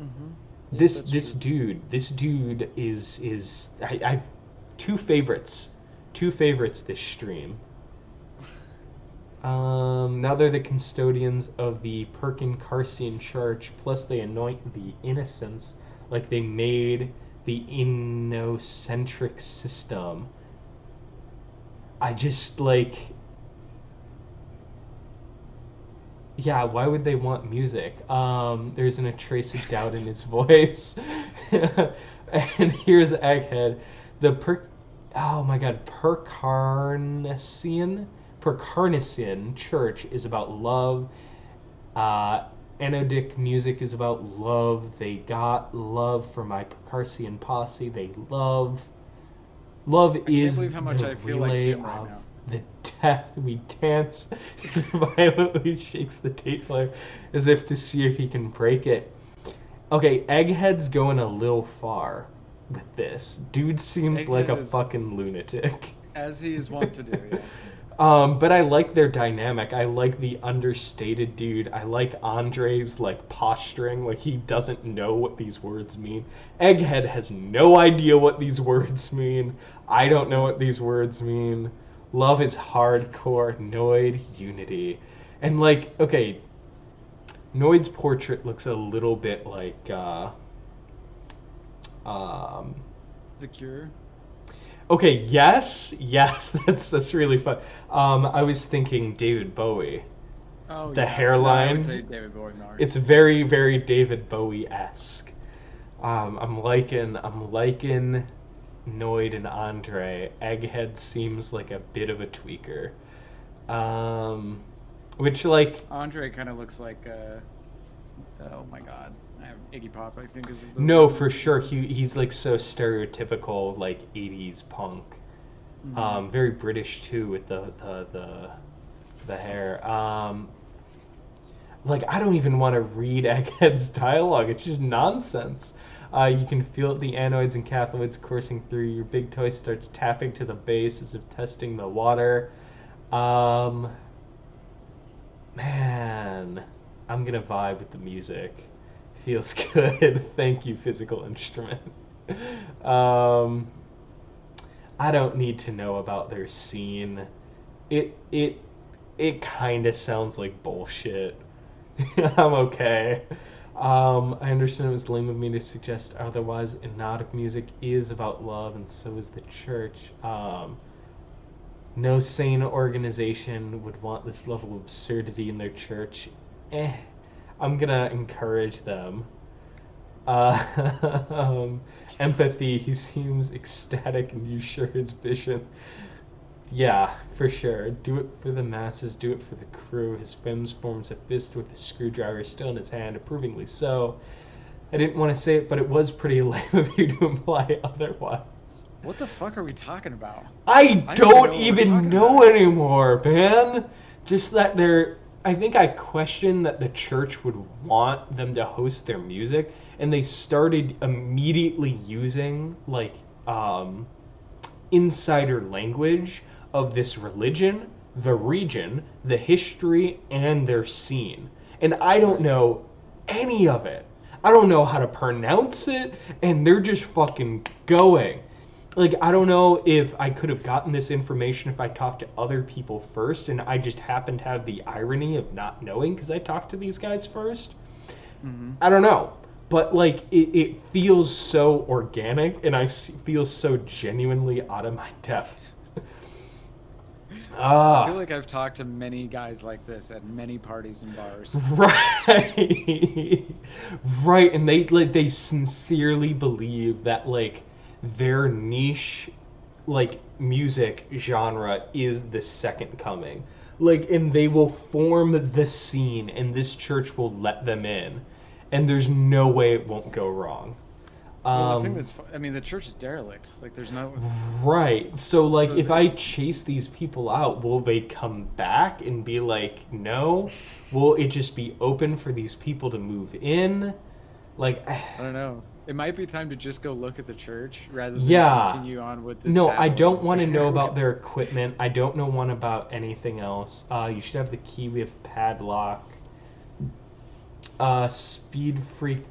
Mm-hmm. Yep, This that's this true. dude, this dude is I've two favorites. Two favorites this stream. Now they're the custodians of the Perkin-Carsian Church, plus they anoint the innocents like they made the innocentric system. I just like, yeah, why would they want music? There isn't a trace of doubt in his voice. And here's Egghead. The oh my god, Percarnasian Church is about love. Uh, Enodic music is about love. They got love for my Percarsian posse. They love Love I can't is believe how much the I feel like relay him right of now. the death. We dance. He violently shakes the tape player as if to see if he can break it. Okay, Egghead's going a little far with this. Dude seems like Egghead a is, fucking lunatic. as he is wont to do, yeah. But I like their dynamic. I like the understated dude. I like Andre's like posturing, like he doesn't know what these words mean. Egghead has no idea what these words mean. I don't know what these words mean. Love is hardcore. Noid unity, and like okay, Noid's portrait looks a little bit like um, The Cure. okay, yes, that's really fun. I was thinking David Bowie. Oh The yeah. No, I would hairline, say David Bowie more. it's very, very David Bowie-esque. I'm liking Noid and Andre. Egghead seems like a bit of a tweaker. Which like Andre kind of looks like oh my god. Iggy Pop, I think, is the no, one for that- sure he's like so stereotypical like 80s punk. Very British too with the hair. Like I don't even want to read Egghead's dialogue. It's just nonsense. You can feel the anoids and cathoids coursing through. Your big toy starts tapping to the base as if testing the water. Man, I'm gonna vibe with the music. Feels good. Thank you, physical instrument. um, I don't need to know about their scene. It kind of sounds like bullshit. I'm okay. I understand it was lame of me to suggest otherwise. Hypnotic music is about love, and so is the church. No sane organization would want this level of absurdity in their church. I'm gonna encourage them. Empathy, he seems ecstatic and you share his vision. Yeah, for sure. Do it for the masses, do it for the crew. His Fims forms a fist with a screwdriver still in his hand, approvingly so. I didn't want to say it, but it was pretty lame of you to imply otherwise. What the fuck are we talking about? I I don't even even know what know we're talking anymore, man. Just that they're. I think I questioned that the church would want them to host their music, and they started immediately using like insider language of this religion, the region, the history, and their scene. And I don't know any of it. I don't know how to pronounce it, and they're just fucking going. Like, I don't know if I could have gotten this information if I talked to other people first, and I just happened to have the irony of not knowing because I talked to these guys 1st. I don't know. But, like, it feels so organic, and I feel so genuinely out of my depth. I feel like I've talked to many guys like this at many parties and bars. Right. Right, and they sincerely believe that, like, their niche like music genre is the second coming, like, and they will form the scene and this church will let them in and there's no way it won't go wrong. Well, the thing I mean, the church is derelict. Like, there's no. Right, so like So if I chase these people out, will they come back and be like, no? Will it just be open for these people to move in? Like, I don't know. It might be time to just go look at the church rather than yeah. continue on with this. No, I battle. don't want to know about their equipment. I don't know one about anything else. You should have the key. We have padlock. Speed Freak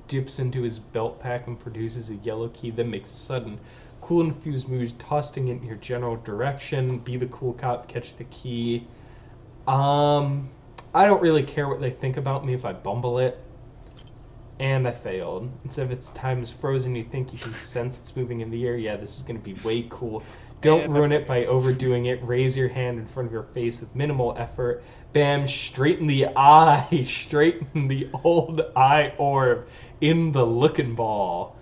dips into his belt pack and produces a yellow key, then makes a sudden cool infused move, tossing it in your general direction. Be the cool cop, catch the key. I don't really care what they think about me if I bumble it. And I failed. Instead of its time is frozen, you think you can sense it's moving in the air. Yeah, this is going to be way cool. Don't ruin it by overdoing it. Raise your hand in front of your face with minimal effort. Bam, straight in the eye. Straight in the old eye orb. In the looking ball.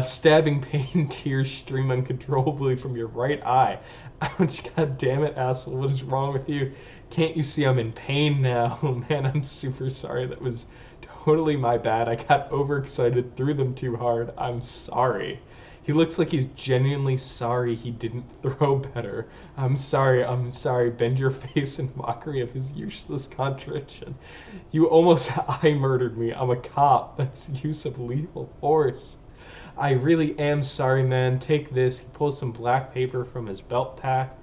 Stabbing pain, tears stream uncontrollably from your right eye. Ouch, god damn it, asshole. What is wrong with you? Can't you see I'm in pain now? Man, I'm super sorry. That was totally my bad. I got overexcited, threw them too hard. I'm sorry. He looks like he's genuinely sorry he didn't throw better. I'm sorry. Bend your face in mockery of his useless contradiction. You almost I murdered me. I'm a cop. That's use of lethal force. I really am sorry, man. Take this. He pulls some black paper from his belt pack.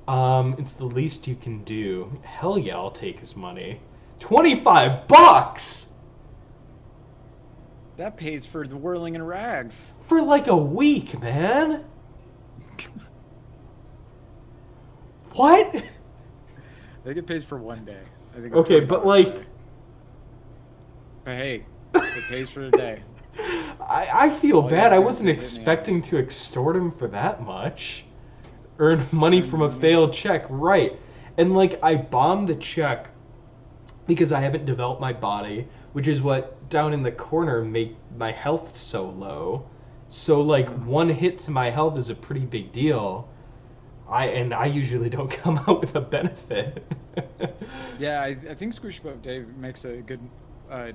It's the least you can do. Hell yeah, I'll take his money. $25 That pays for the whirling in rags. for like a week, man. What? I think it pays for one day. I think it's Okay, but $20 a like, day. But hey, it pays for the day. I feel All you bad. gotta I do is wasn't get hit in the eye. expecting to extort him for that much. Earn money Earn from a money. failed check, right? And like, I bombed the check because I haven't developed my body, which is what down in the corner make my health so low. So like, one hit to my health is a pretty big deal. I usually don't come out with a benefit. Yeah, I think Squish Boat Dave makes a good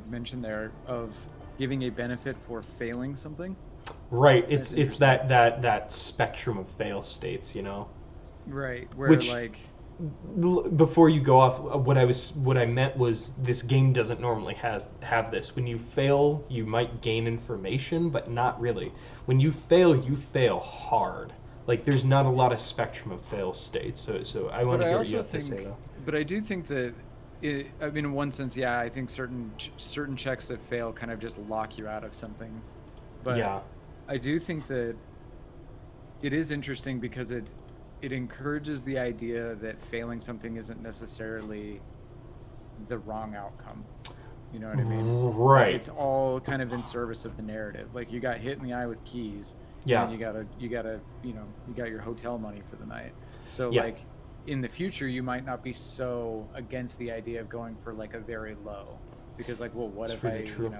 mention there of giving a benefit for failing something. Right, That's it's interesting. that spectrum of fail states, you know. Right, where Which like before you go off, what I meant was this game doesn't normally have this. When you fail, you might gain information, but not really. When you fail hard. Like there's not a lot of spectrum of fail states. So I want but to I hear what you also have to say think though. but I do think that I mean in one sense, yeah, I think certain checks that fail kind of just lock you out of something. But Yeah, I do think that it is interesting because it encourages the idea that failing something isn't necessarily the wrong outcome. You know what I mean? Like right. it's all kind of in service of the narrative. Like you got hit in the eye with keys, and then Yeah, you gotta you got your hotel money for the night. So yeah. like in the future, you might not be so against the idea of going for like a very low, because like, well, what It's if really true.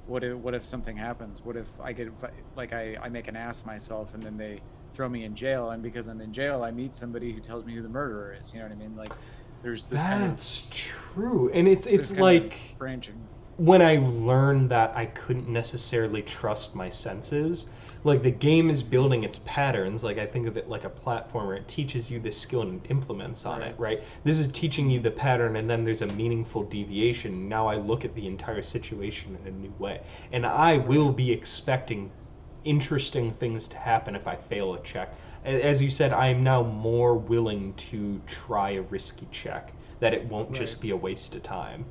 what if something happens? What if I get like I make an ass of myself and then they throw me in jail, and because I'm in jail, I meet somebody who tells me who the murderer is. You know what I mean? Like there's That's true, and this it's kind of like branching. when I learned that I couldn't necessarily trust my senses, like the game is Mhm. building its patterns. Like I think of it like a platformer. It teaches you the skill and implements on it, Right. right? This is teaching you Mhm. the pattern, and then there's a meaningful deviation. Now I look at the entire situation in a new way, and I will Right. be expecting interesting things to happen if I fail a check. As you said, I am now more willing to try a risky check, that it won't Right. just be a waste of time.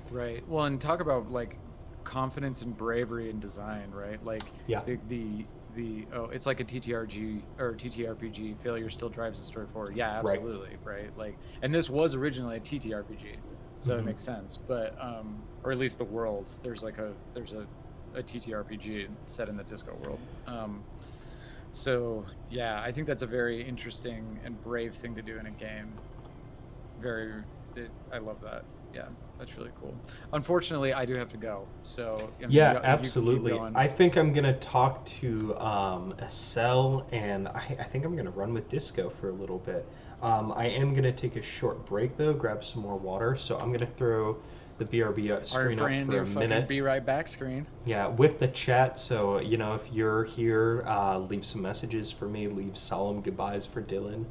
Right. Well, and talk about like confidence and bravery in design, right? Like Yeah, the oh, it's like a TTRG or TTRPG. Failure still drives the story forward. Yeah, right. absolutely, right? Like, and this was originally a TTRPG, so it Hmm. makes sense. But or at least the world. There's a TTRPG set in the disco world. So yeah, I think that's a very interesting and brave thing to do in a game. Very, I love that. Yeah, that's really cool. Unfortunately, I do have to go. So, I mean, Yeah, you can keep absolutely. going. I think I'm gonna talk to Estelle, and I think I'm gonna run with Disco for a little bit. I am gonna take a short break though, grab some more water. So I'm gonna throw the BRB Our screen up brand for new a fucking minute. be right back screen. Yeah, with the chat. So if you're here, leave some messages for me. Leave solemn goodbyes for Dylan,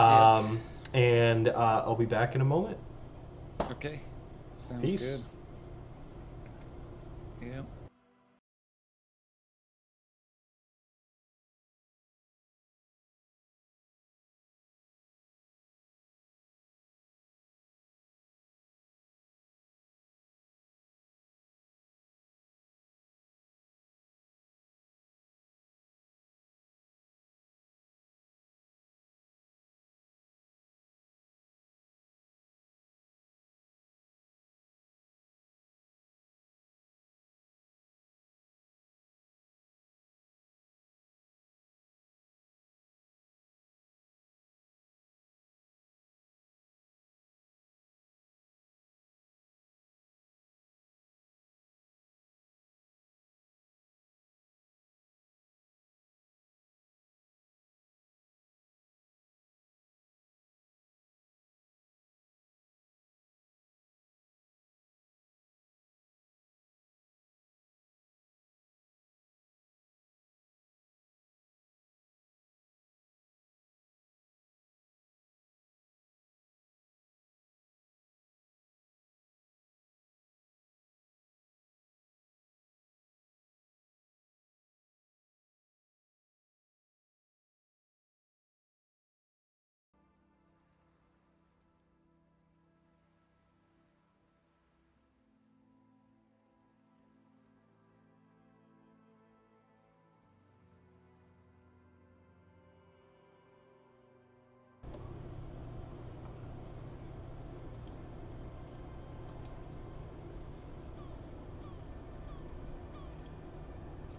Yep. um, and I'll be back in a moment. Okay. Sounds Peace. good. Yep.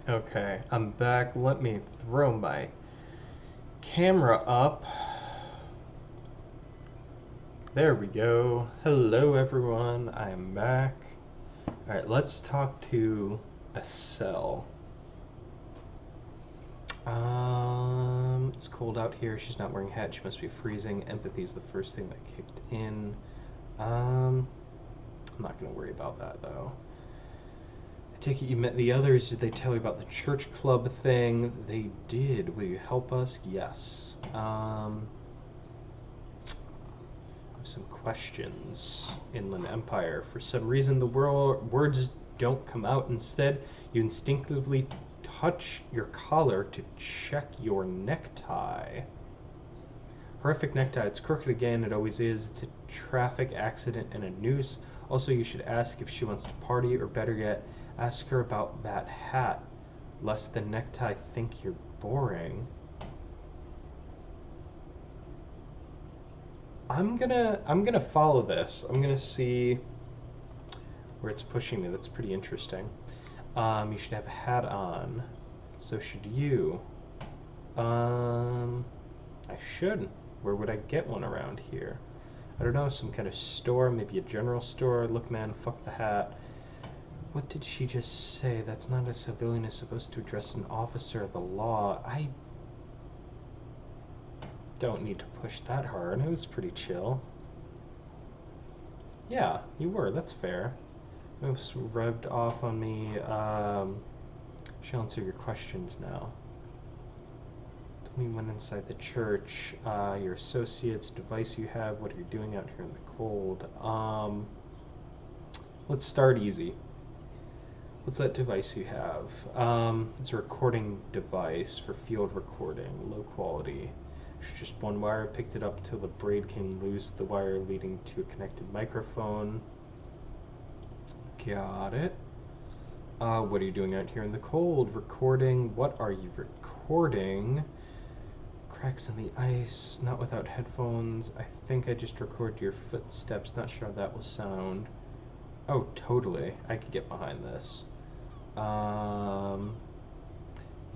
Okay, I'm back. Let me throw my camera up. There we go. Hello, everyone. I'm back. Alright, let's talk to Estelle. It's cold out here. She's not wearing a hat. She must be freezing. Empathy is the first thing that kicked in. I'm not going to worry about that, though. I take it you met the others. Did they tell you about the church club thing? They did. Will you help us? Yes. I have some questions. Inland Empire. For some reason, the words don't come out. Instead, you instinctively touch your collar to check your necktie. Horrific necktie. It's crooked again. It always is. It's a traffic accident and a noose. Also, you should ask if she wants to party, or better yet, ask her about that hat, lest the necktie think you're boring. I'm gonna follow this. I'm gonna see where it's pushing me. That's pretty interesting. You should have a hat on. So should you. I should. Where would I get one around here? I don't know, some kind of store, maybe a general store. Look, man, fuck the hat. What did she just say? That's not a civilian is supposed to address an officer of the law. I don't need to push that hard. It was pretty chill. Yeah, you were. That's fair. It was rubbed off on me. She'll answer your questions now. Tell me when inside the church, your associates, device you have, what are you doing out here in the cold? Let's start easy. What's that device you have? It's a recording device for field recording, low quality. It's just one wire, picked it up till the braid came loose, the wire leading to a connected microphone. Got it. What are you doing out here in the cold? Recording. What are you recording? Cracks in the ice, not without headphones. I think I just recorded your footsteps, not sure how that will sound. Oh, totally. I could get behind this.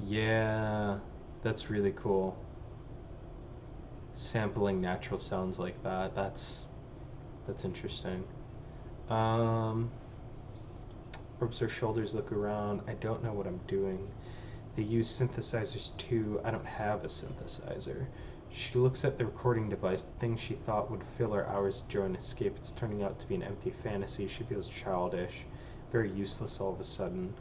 Yeah, that's really cool. Sampling natural sounds like that. That's interesting. Rubs her shoulders, look around. I don't know what I'm doing. They use synthesizers too. I don't have a synthesizer. She looks at the recording device, the thing she thought would fill her hours of joy and escape. It's turning out to be an empty fantasy. She feels childish, very useless all of a sudden.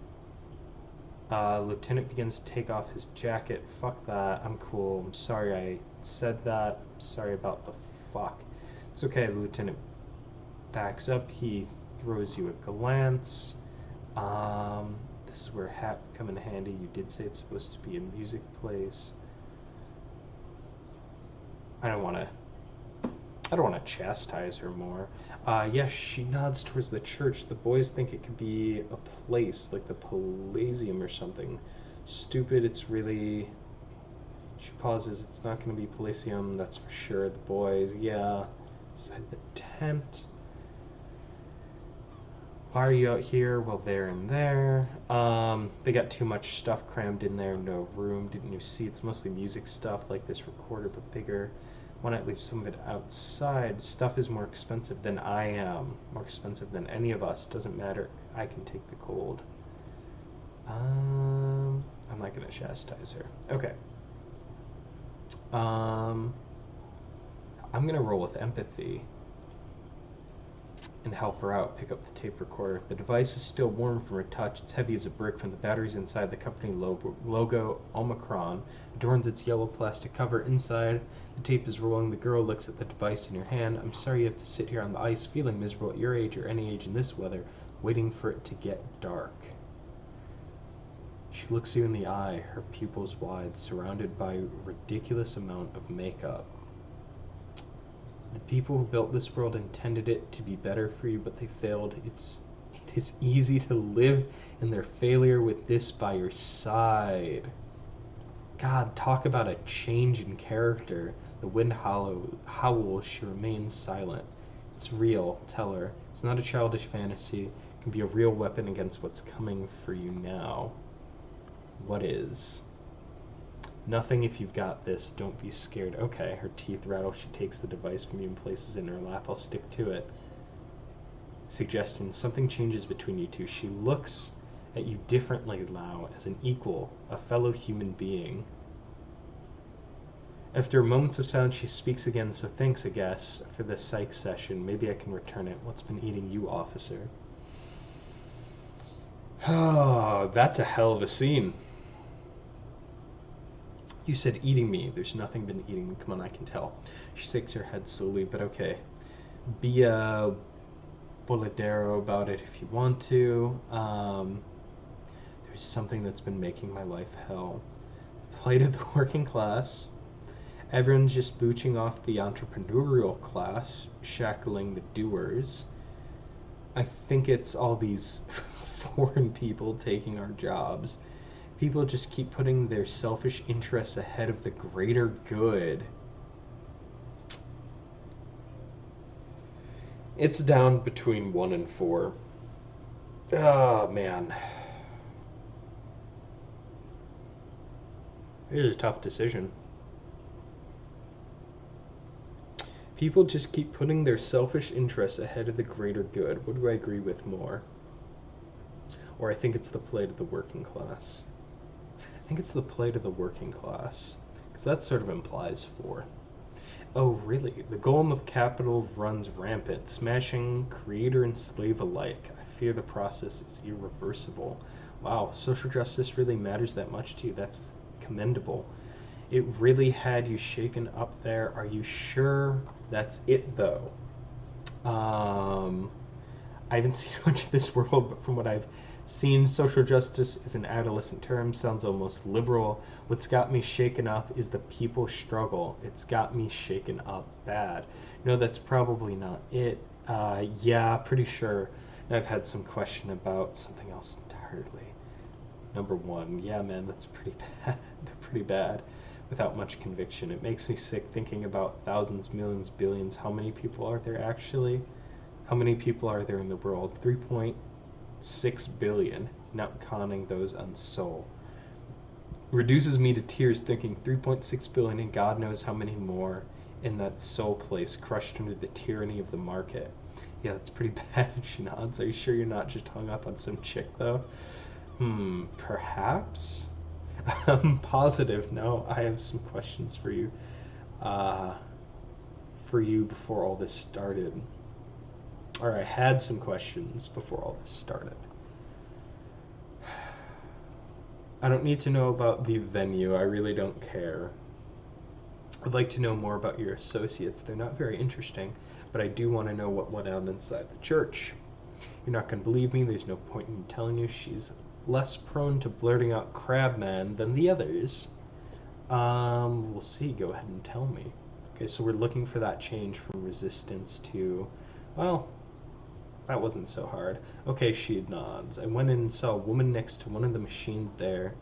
Lieutenant begins to take off his jacket. Fuck that. I'm cool. I'm sorry I said that. I'm sorry about the fuck. It's okay. The lieutenant backs up. He throws you a glance. This is where hat come in handy. You did say it's supposed to be a music place. I don't want to chastise her more. Yes, she nods towards the church. The boys think it could be a place, like the Elysium or something. Stupid, it's really... She pauses. It's not going to be Elysium, that's for sure. The boys, yeah. Inside the tent. Why are you out here? Well, there and there. They got too much stuff crammed in there. No room. Didn't you see? It's mostly music stuff, like this recorder, but bigger. Why not leave some of it outside? Stuff is more expensive than I am. More expensive than any of us. Doesn't matter. I can take the cold. I'm not going to chastise her. Okay. I'm going to roll with empathy and help her out, pick up the tape recorder. The device is still warm from her touch. It's heavy as a brick from the batteries inside. The company logo, Omicron, adorns its yellow plastic cover. Inside, the tape is rolling. The girl looks at the device in your hand. I'm sorry you have to sit here on the ice feeling miserable at your age or any age in this weather, waiting for it to get dark. She looks you in the eye, her pupils wide, surrounded by a ridiculous amount of makeup. The people who built this world intended it to be better for you, but they failed. It is easy to live in their failure with this by your side. God, talk about a change in character. The wind howls. She remains silent. It's real, tell her. It's not a childish fantasy. It can be a real weapon against what's coming for you now. What is? Nothing if you've got this. Don't be scared. Okay, her teeth rattle. She takes the device from you and places it in her lap. I'll stick to it. Suggestion. Something changes between you two. She looks at you differently now, as an equal, a fellow human being. After moments of silence, she speaks again. So thanks, I guess, for this psych session. Maybe I can return it. What's been eating you, officer? Oh, that's a hell of a scene. You said eating me. There's nothing been eating me. Come on, I can tell. She shakes her head slowly, but okay. Be a bolladero about it if you want to. There's something that's been making my life hell. Plight of the working class. Everyone's just booching off the entrepreneurial class, shackling the doers. I think it's all these foreign people taking our jobs. People just keep putting their selfish interests ahead of the greater good. It's down between 1 and 4. Oh, man. It is a tough decision. People just keep putting their selfish interests ahead of the greater good. What do I agree with more? Or I think it's the plight of the working class. I think it's the plight of the working class, because that sort of implies 4. Oh, really? The golem of capital runs rampant, smashing creator and slave alike. I fear the process is irreversible. Wow, social justice really matters that much to you. That's commendable. It really had you shaken up there. Are you sure that's it, though? I haven't seen much of this world, but from what I've seen, social justice is an adolescent term, sounds almost liberal. What's got me shaken up is the people struggle. It's got me shaken up bad. No, that's probably not it. Yeah, pretty sure. I've had some question about something else entirely. Number 1, yeah, man, that's pretty bad. They're pretty bad. Without much conviction. It makes me sick thinking about thousands, millions, billions. How many people are there actually? How many people are there in the world? 3.6 billion, not counting those on soul. Reduces me to tears thinking 3.6 billion and God knows how many more in that soul place crushed under the tyranny of the market. Yeah, that's pretty bad. She nods. Are you sure you're not just hung up on some chick though? Perhaps? I'm positive. No, I have some questions for you. Before all this started. Or I had some questions before all this started. I don't need to know about the venue. I really don't care. I'd like to know more about your associates. They're not very interesting, but I do want to know what went on inside the church. You're not going to believe me. There's no point in telling you. She's less prone to blurting out Crabman than the others. We'll see. Go ahead and tell me. Okay, so we're looking for that change from resistance to, well, that wasn't so hard. Okay, she nods. I went in and saw a woman next to one of the machines there.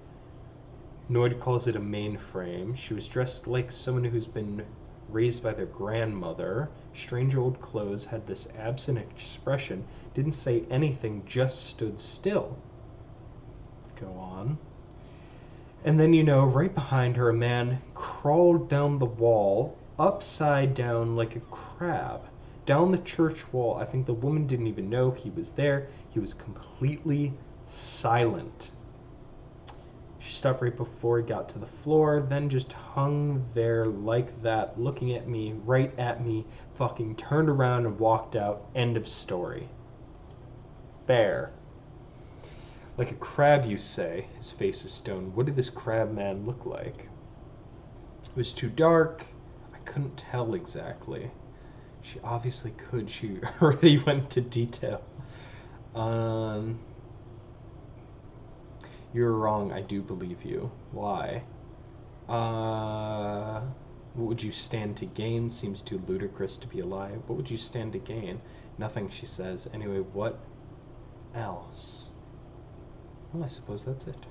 Noid calls it a mainframe. She was dressed like someone who's been raised by their grandmother. Strange old clothes, had this absent expression, didn't say anything, just stood still. Go on. And then, right behind her, a man crawled down the wall, upside down like a crab. Down the church wall. I think the woman didn't even know he was there. He was completely silent. She stopped right before he got to the floor, then just hung there like that, looking at me, right at me, fucking turned around and walked out. End of story. Bear. Like a crab, you say? His face is stone. What did this crab man look like? It was too dark. I couldn't tell exactly. She obviously could. She already went into detail. You're wrong. I do believe you. Why? What would you stand to gain? Seems too ludicrous to be a lie. What would you stand to gain? Nothing, she says. Anyway, what else? Well, I suppose that's it.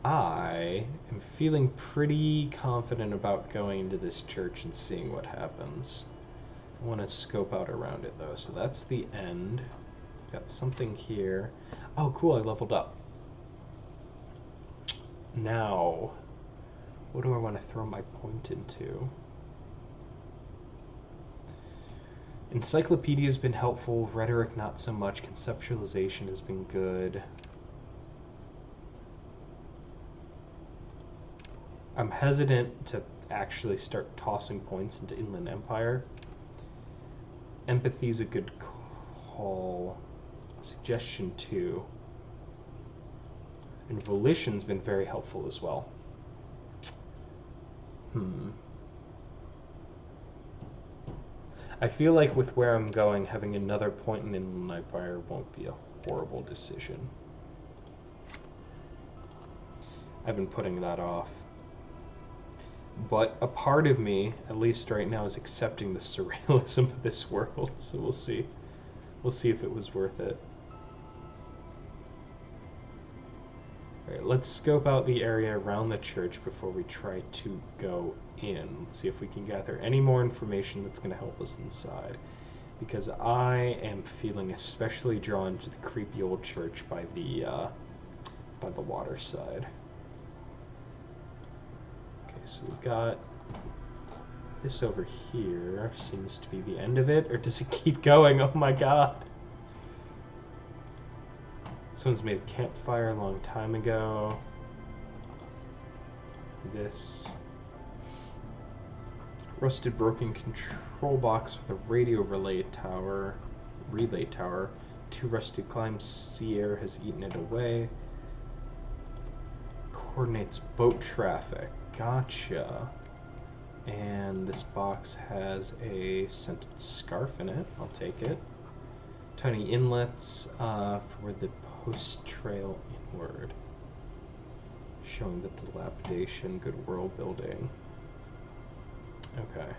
I am feeling pretty confident about going into this church and seeing what happens. I want to scope out around it, though. So that's the end. Got something here. Oh, cool, I leveled up. Now, what do I want to throw my point into? Encyclopedia has been helpful, rhetoric not so much, conceptualization has been good. I'm hesitant to actually start tossing points into Inland Empire. Empathy's a good call. Suggestion 2. And volition's been very helpful as well. I feel like with where I'm going, having another point in Inland Empire won't be a horrible decision. I've been putting that off. But a part of me, at least right now, is accepting the surrealism of this world, so we'll see. We'll see if it was worth it. Alright, let's scope out the area around the church before we try to go in. Let's see if we can gather any more information that's going to help us inside. Because I am feeling especially drawn to the creepy old church by the water side. Okay, so we've got this over here. Seems to be the end of it. Or does it keep going? Oh my god. Someone's made a campfire a long time ago. This. Rusted broken control box with a radio relay tower. 2 rusted climbs. Sea air has eaten it away. Coordinates boat traffic. Gotcha. And this box has a scented scarf in it. I'll take it. Tiny inlets for the post trail inward. Showing the dilapidation, good world building. Okay.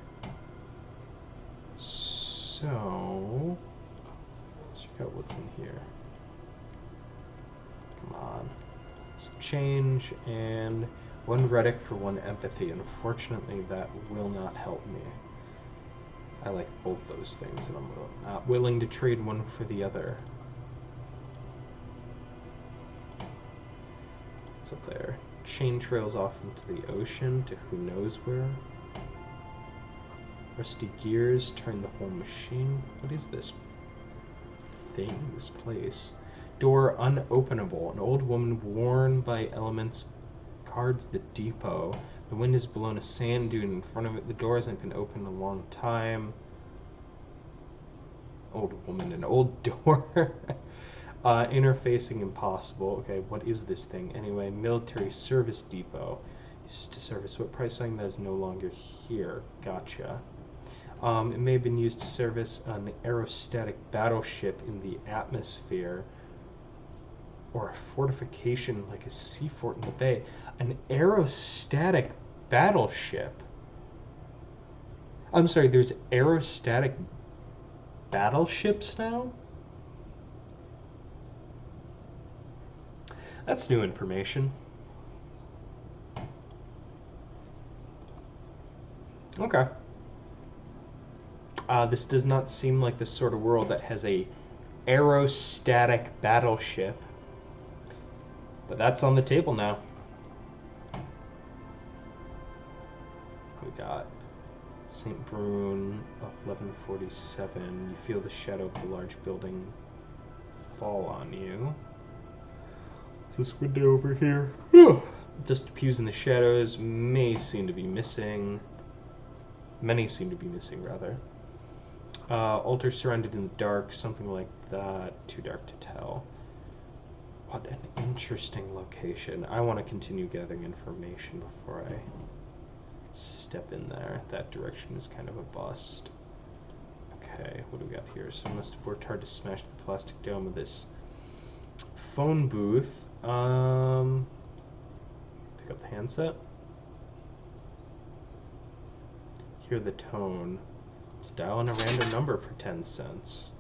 So, let's check out what's in here. Come on. Some change and 1 rhetoric for 1 empathy. Unfortunately, that will not help me. I like both those things, and I'm not willing to trade one for the other. What's up there? Chain trails off into the ocean to who knows where. Rusty gears turn the whole machine. What is this thing, this place? Door unopenable. An old woman worn by elements guards the depot. The wind has blown a sand dune in front of it. The door hasn't been open in a long time. Old woman, an old door. Interfacing impossible. Okay, what is this thing? Anyway, military service depot. Used to service what price sign that is no longer here. Gotcha. It may have been used to service an aerostatic battleship in the atmosphere, or a fortification like a sea fort in the bay. An aerostatic battleship? I'm sorry, there's aerostatic battleships now? That's new information. Okay. This does not seem like the sort of world that has a aerostatic battleship. But that's on the table now. We got St. Brune of 1147. You feel the shadow of the large building fall on you. What's this window over here? Just pews in the shadows may seem to be missing. Many seem to be missing, rather. Altar surrounded in the dark, something like that. Too dark to tell. What an interesting location. I want to continue gathering information before I step in there. That direction is kind of a bust. Okay, what do we got here? So I must have worked hard to smash the plastic dome of this phone booth. Pick up the handset. Hear the tone. Let's dial in a random number for 10 cents.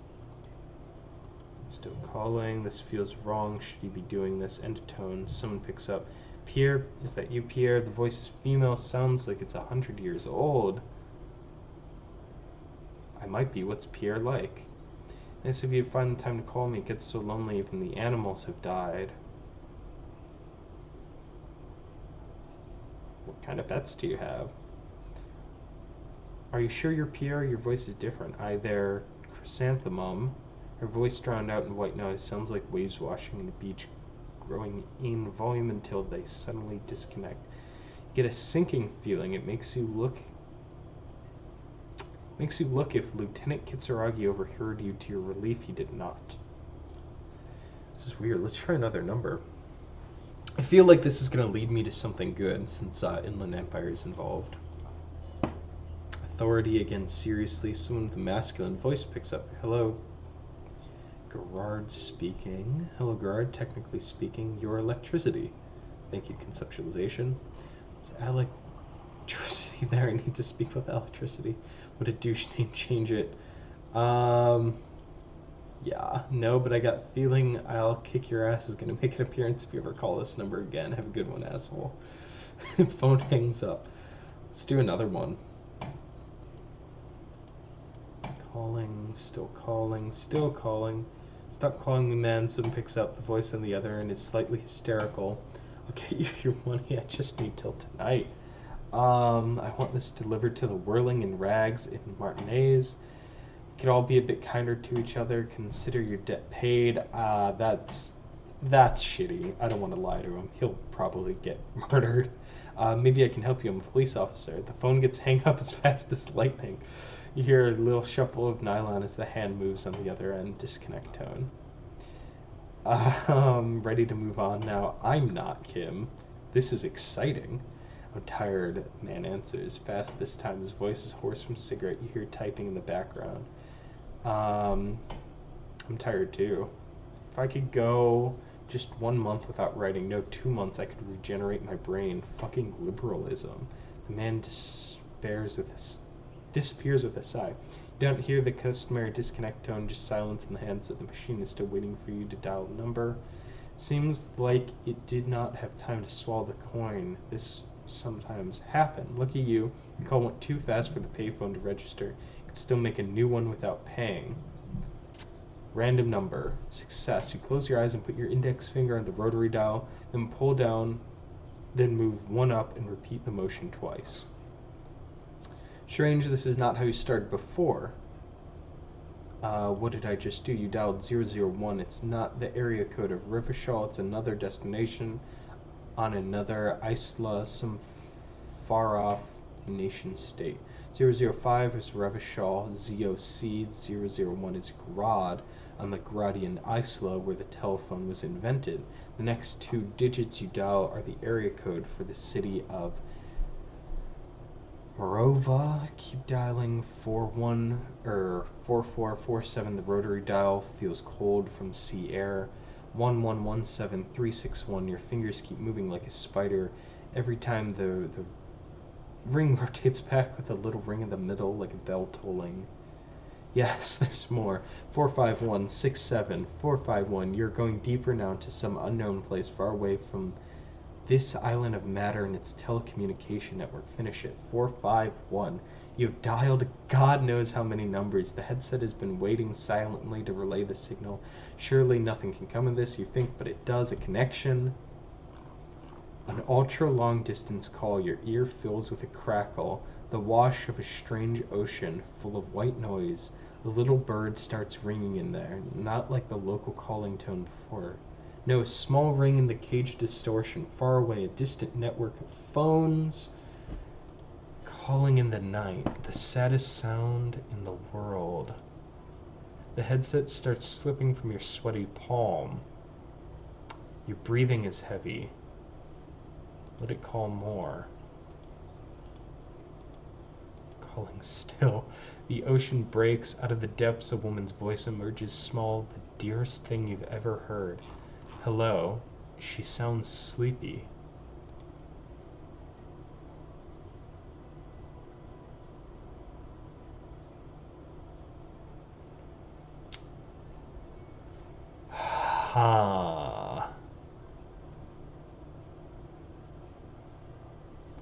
Still calling. This feels wrong. Should he be doing this? End of tone. Someone picks up. Pierre, is that you, Pierre? The voice is female. Sounds like it's 100 years old. I might be. What's Pierre like? Nice of you to find the time to call me. It gets so lonely, even the animals have died. What kind of pets do you have? Are you sure you're Pierre? Your voice is different. Hi there, chrysanthemum. Her voice drowned out in white noise. Sounds like waves washing in a beach, growing in volume until they suddenly disconnect. You get a sinking feeling. It makes you look if Lieutenant Kitsuragi overheard you. To your relief, he did not. This is weird. Let's try another number. I feel like this is going to lead me to something good since Inland Empire is involved. Authority again, seriously. Someone with a masculine voice picks up. Hello. Gerard speaking. Hello, Gerard. Technically speaking, your electricity. Thank you, conceptualization. Is electricity there? I need to speak with electricity. Would a douche name change it? Yeah, no, but I got a feeling I'll kick your ass is going to make an appearance if you ever call this number again. Have a good one, asshole. Phone hangs up. Let's do another one. Calling, still calling, still calling. Stop calling me, man. Someone picks up, the voice on the other and is slightly hysterical. I'll get you your money. I just need till tonight. I want this delivered to the Whirling in Rags in Martinez. Could all be a bit kinder to each other. Consider your debt paid. That's shitty. I don't want to lie to him. He'll probably get murdered. Maybe I can help you. I'm a police officer. The phone gets hung up as fast as lightning. You hear a little shuffle of nylon as the hand moves on the other end. Disconnect tone. Ready to move on now. I'm not Kim. This is exciting. I'm tired, man answers. Fast this time. His voice is hoarse from cigarette. You hear typing in the background. I'm tired too. If I could go just 1 month without writing, no, 2 months, I could regenerate my brain. Fucking liberalism. The man disappears with a sigh. You don't hear the customary disconnect tone, just silence in the handset. The machine is still waiting for you to dial the number. Seems like it did not have time to swallow the coin. This sometimes happen. Lucky you. The call went too fast for the payphone to register. You could still make a new one without paying. Random number. Success. You close your eyes and put your index finger on the rotary dial, then pull down, then move one up and repeat the motion twice. Strange, this is not how you started before. What did I just do? You dialed 001. It's not the area code of Rivashal. It's another destination on another isla, some far-off nation-state. 005 is Revachol, ZOC, 001 is Grad, on the Gradian Isla where the telephone was invented. The next 2 digits you dial are the area code for the city of Morova. Keep dialing 4447. The rotary dial feels cold from sea air. 1117361. Your fingers keep moving like a spider. Every time the ring rotates back with a little ring in the middle like a bell tolling. Yes, there's more. 45167. 451. You're going deeper now to some unknown place far away from this island of matter and its telecommunication network. Finish it. 451. You've dialed God knows how many numbers. The headset has been waiting silently to relay the signal. Surely nothing can come of this, you think, but it does. A connection. An ultra-long distance call. Your ear fills with a crackle. The wash of a strange ocean full of white noise. The little bird starts ringing in there, not like the local calling tone before. No, a small ring in the cage distortion, far away, a distant network of phones calling in the night, the saddest sound in the world. The headset starts slipping from your sweaty palm. Your breathing is heavy. Let it call more. Calling still. The ocean breaks. Out of the depths a woman's voice emerges, small, the dearest thing you've ever heard. Hello. She sounds sleepy.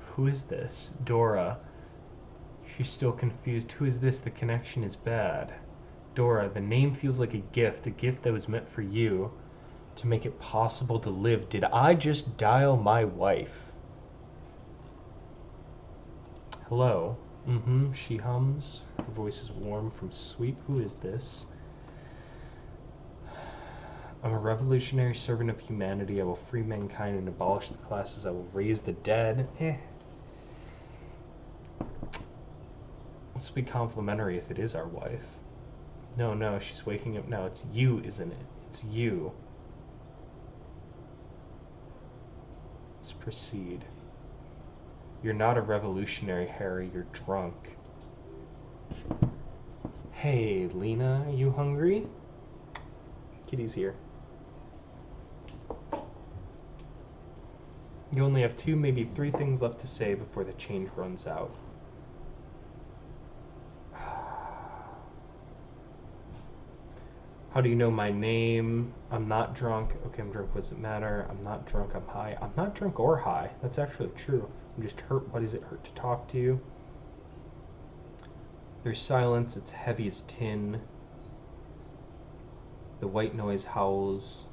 Who is this? Dora. She's still confused. Who is this? The connection is bad. Dora, the name feels like a gift that was meant for you, to make it possible to live. Did I just dial my wife? Hello. Mm-hmm, she hums. Her voice is warm from sweet. Who is this? I'm a revolutionary servant of humanity. I will free mankind and abolish the classes. I will raise the dead. Let's be complimentary if it is our wife. No, she's waking up now. It's you, isn't it? It's you. Let's proceed. You're not a revolutionary, Harry. You're drunk. Hey, Lena, are you hungry? Kitty's here. You only have 2, maybe 3 things left to say before the change runs out. How do you know my name? I'm not drunk. Okay, I'm drunk. What does it matter? I'm not drunk. I'm high. I'm not drunk or high. That's actually true. I'm just hurt. Why does it hurt to talk to you? There's silence. It's heavy as tin. The white noise howls.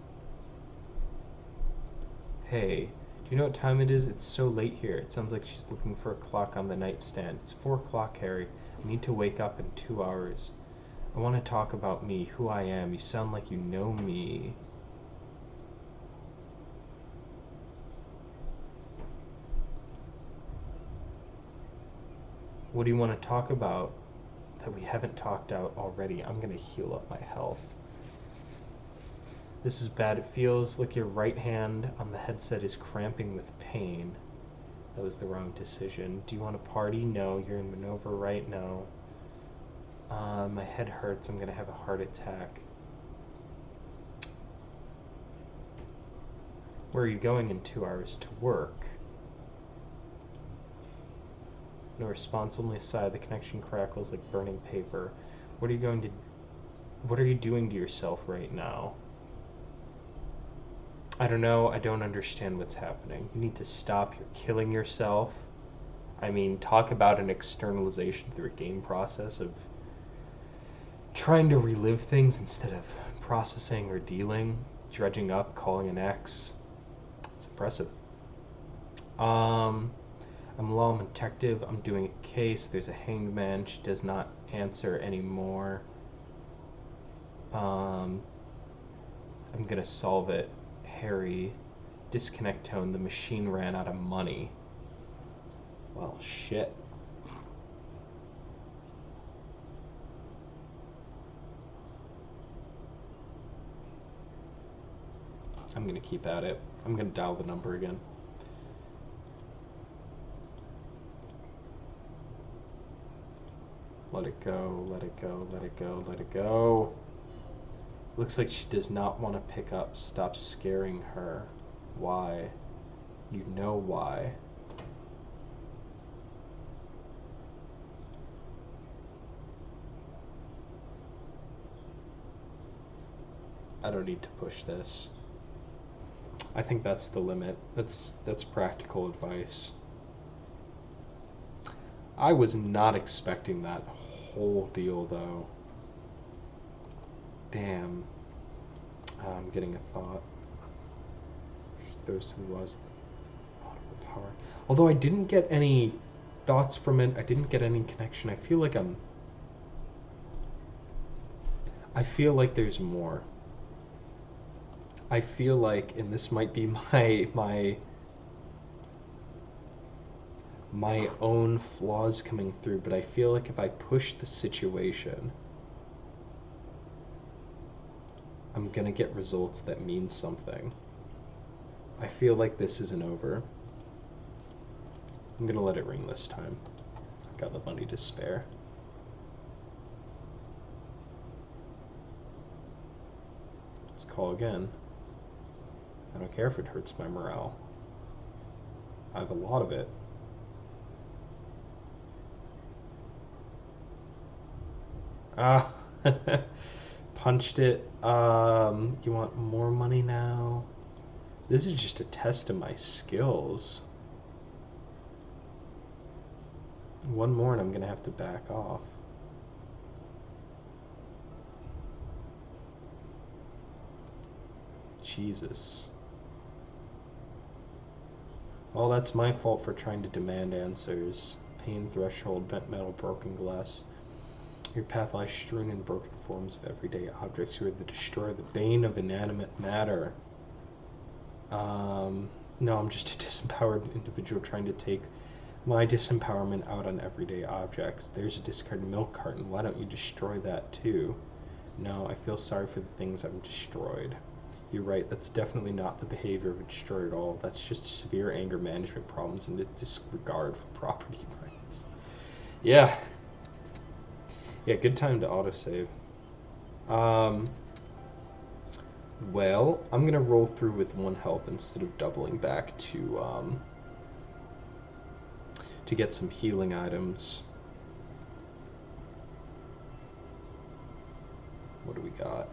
Hey, do you know what time it is? It's so late here. It sounds like she's looking for a clock on the nightstand. It's 4 o'clock, Harry. I need to wake up in 2 hours. I want to talk about me, who I am. You sound like you know me. What do you want to talk about that we haven't talked out already? I'm going to heal up my health. This is bad. It feels like your right hand on the headset is cramping with pain. That was the wrong decision. Do you want to party? No. You're in maneuver right now. My head hurts. I'm going to have a heart attack. Where are you going in 2 hours? To work. No response, only a sigh. The connection crackles like burning paper. What are you doing to yourself right now? I don't know. I don't understand what's happening. You need to stop. You're killing yourself. I mean, talk about an externalization through a game process of trying to relive things instead of processing or dealing, dredging up, calling an ex. It's impressive. I'm a law detective. I'm doing a case. There's a hanged man. She does not answer anymore. I'm gonna solve it. Harry, disconnect tone. The machine ran out of money. Well, shit. I'm going to keep at it. I'm going to dial the number again. Let it go, let it go, let it go, let it go. Looks like she does not want to pick up. Stop scaring her. Why? You know why. I don't need to push this. I think that's the limit. That's practical advice. I was not expecting that whole deal, though. Damn. I'm getting a thought. Those to the laws of power. Although I didn't get any thoughts from it, I didn't get any connection. I feel like there's more. I feel like, and this might be my own flaws coming through, but I feel like if I push the situation, I'm gonna get results that mean something. I feel like this isn't over. I'm gonna let it ring this time. I've got the money to spare. Let's call again. I don't care if it hurts my morale. I have a lot of it. Ah, punched it. You want more money now? This is just a test of my skills. One more and I'm gonna have to back off. Jesus. Well, that's my fault for trying to demand answers. Pain threshold, bent metal, broken glass. Your path lies strewn in broken forms of everyday objects. You are the destroyer, the bane of inanimate matter. No, I'm just a disempowered individual trying to take my disempowerment out on everyday objects. There's a discarded milk carton. Why don't you destroy that too? No, I feel sorry for the things I've destroyed. You're right, that's definitely not the behavior of a destroyer at all. That's just severe anger management problems and a disregard for property rights. Yeah. Yeah, good time to autosave. Well, I'm gonna roll through with 1 health instead of doubling back to get some healing items. What do we got?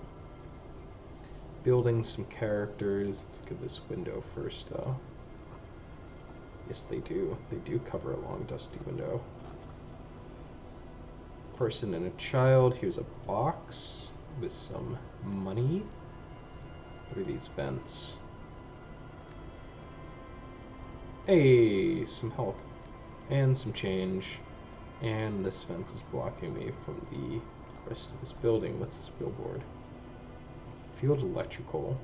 Building some characters. Let's look at this window first, though. Yes, they do. They do cover a long, dusty window. Person and a child. Here's a box with some money. What are these vents? Hey, some health. And some change. And this fence is blocking me from the rest of this building. What's this billboard? Field electrical.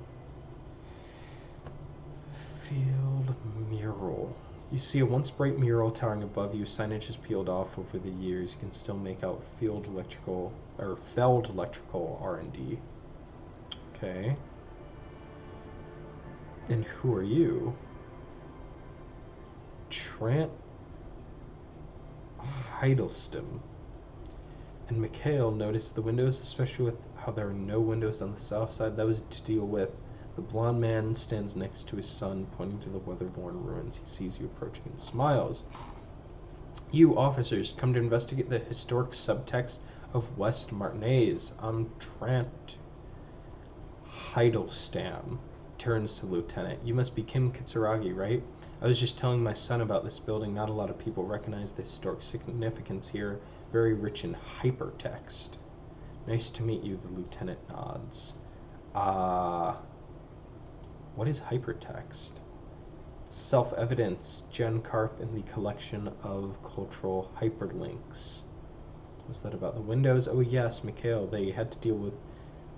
Field mural. You see a once bright mural towering above you. Signage has peeled off over the years. You can still make out field electrical, or Feld electrical R&D. Okay. And who are you? Trant Heidelstein. And Mikhail noticed the windows, especially with how there are no windows on the south side. That was to deal with. The blond man stands next to his son, pointing to the weather-worn ruins. He sees you approaching and smiles. You, officers, come to investigate the historic subtext of West Martinez. I'm Trant Heidelstein. Turns to the lieutenant. You must be Kim Kitsuragi, right? I was just telling my son about this building. Not a lot of people recognize the historic significance here. Very rich in hypertext. Nice to meet you, the lieutenant nods. What is hypertext? Self-evidence, Jen Karp in the collection of cultural hyperlinks. Was that about the windows? Oh yes, Mikhail, they had to deal with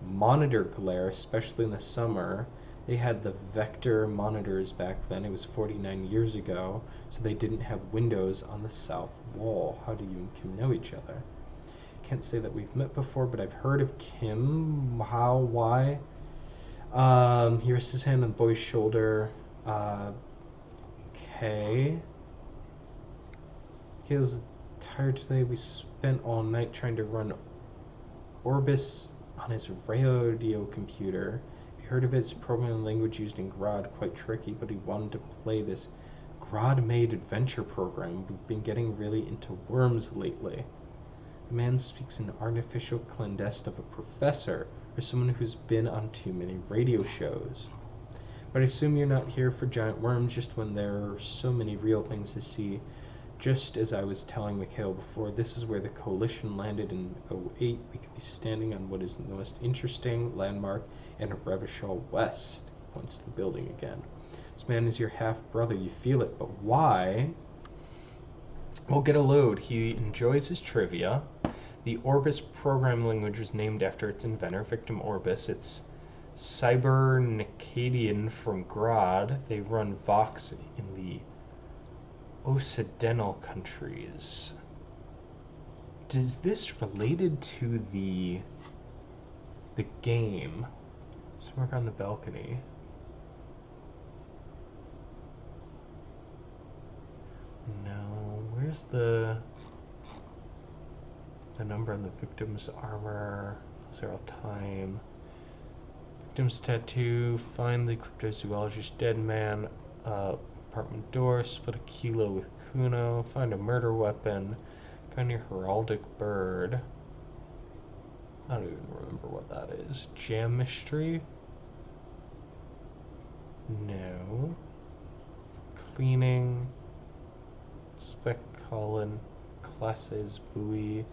monitor glare, especially in the summer. They had the vector monitors back then. It was 49 years ago, so they didn't have windows on the south wall. How do you and Kim know each other? Can't say that we've met before, but I've heard of Kim. How? Why? He rests his hand on the boy's shoulder. Okay. He was tired today. We spent all night trying to run Orbis on his radio computer. He heard of its programming language used in Grod, quite tricky, but he wanted to play this Grod-made adventure program. We've been getting really into worms lately. The man speaks an artificial clandestine of a professor, or someone who's been on too many radio shows. But I assume you're not here for giant worms, just when there are so many real things to see. Just as I was telling Mikhail before, this is where the coalition landed in '08. We could be standing on what is the most interesting landmark in Revachol West. Points to the building again. This man is your half-brother, you feel it, but why? Well, get a load. He enjoys his trivia. The Orbis programming language was named after its inventor, Victim Orbis. It's Cybernicadian from Grod. They run Vox in the Occidental countries. Is this related to the game? Somewhere on the balcony. No, where's the number on the victim's armor? 0 time. Victim's tattoo. Find the cryptozoologist dead man. Apartment door. Split a kilo with Kuno. Find a murder weapon. Find your heraldic bird. I don't even remember what that is. Jam mystery? No. Cleaning. Spec colon. Classes buoy.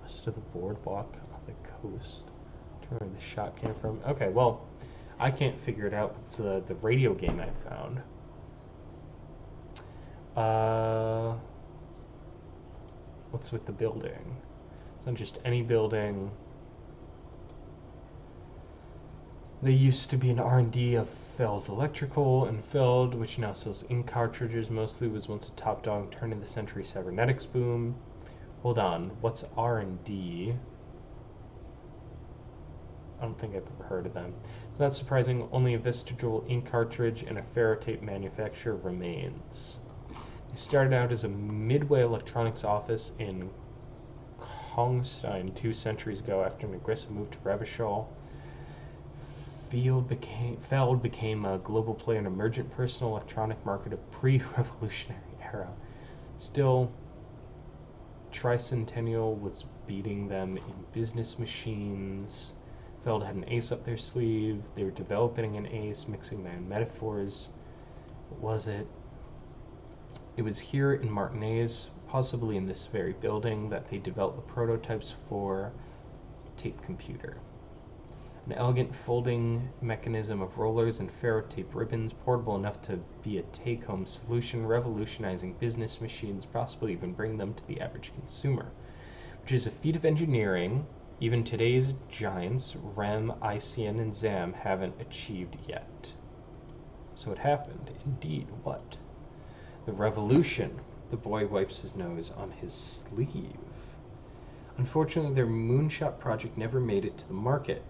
Must rest of the boardwalk on the coast. I don't know where the shot came from. Okay, well, I can't figure it out. It's the radio game I found. What's with the building? It's not just any building. There used to be an R&D of Feld Electrical, and Feld, which now sells ink cartridges mostly, was once a top dog turn-of-the-century cybernetics boom. Hold on, what's R&D? I don't think I've ever heard of them. It's not surprising, only a vestigial ink cartridge and a ferrotape manufacturer remains. They started out as a Midway Electronics office in Kongstein 2 centuries ago after an aggressive move to Revachol. Feld became a global player in emergent personal electronic market of pre-revolutionary era. Still, Tricentennial was beating them in business machines. Feld had an ace up their sleeve. They were developing an ace, mixing their metaphors. What was it? It was here in Martinez, possibly in this very building, that they developed the prototypes for tape computer. An elegant folding mechanism of rollers and ferrotape ribbons, portable enough to be a take-home solution, revolutionizing business machines, possibly even bring them to the average consumer, which is a feat of engineering even today's giants, REM, ICN, and ZAM, haven't achieved yet. So it happened. Indeed, what? The revolution. The boy wipes his nose on his sleeve. Unfortunately, their moonshot project never made it to the market.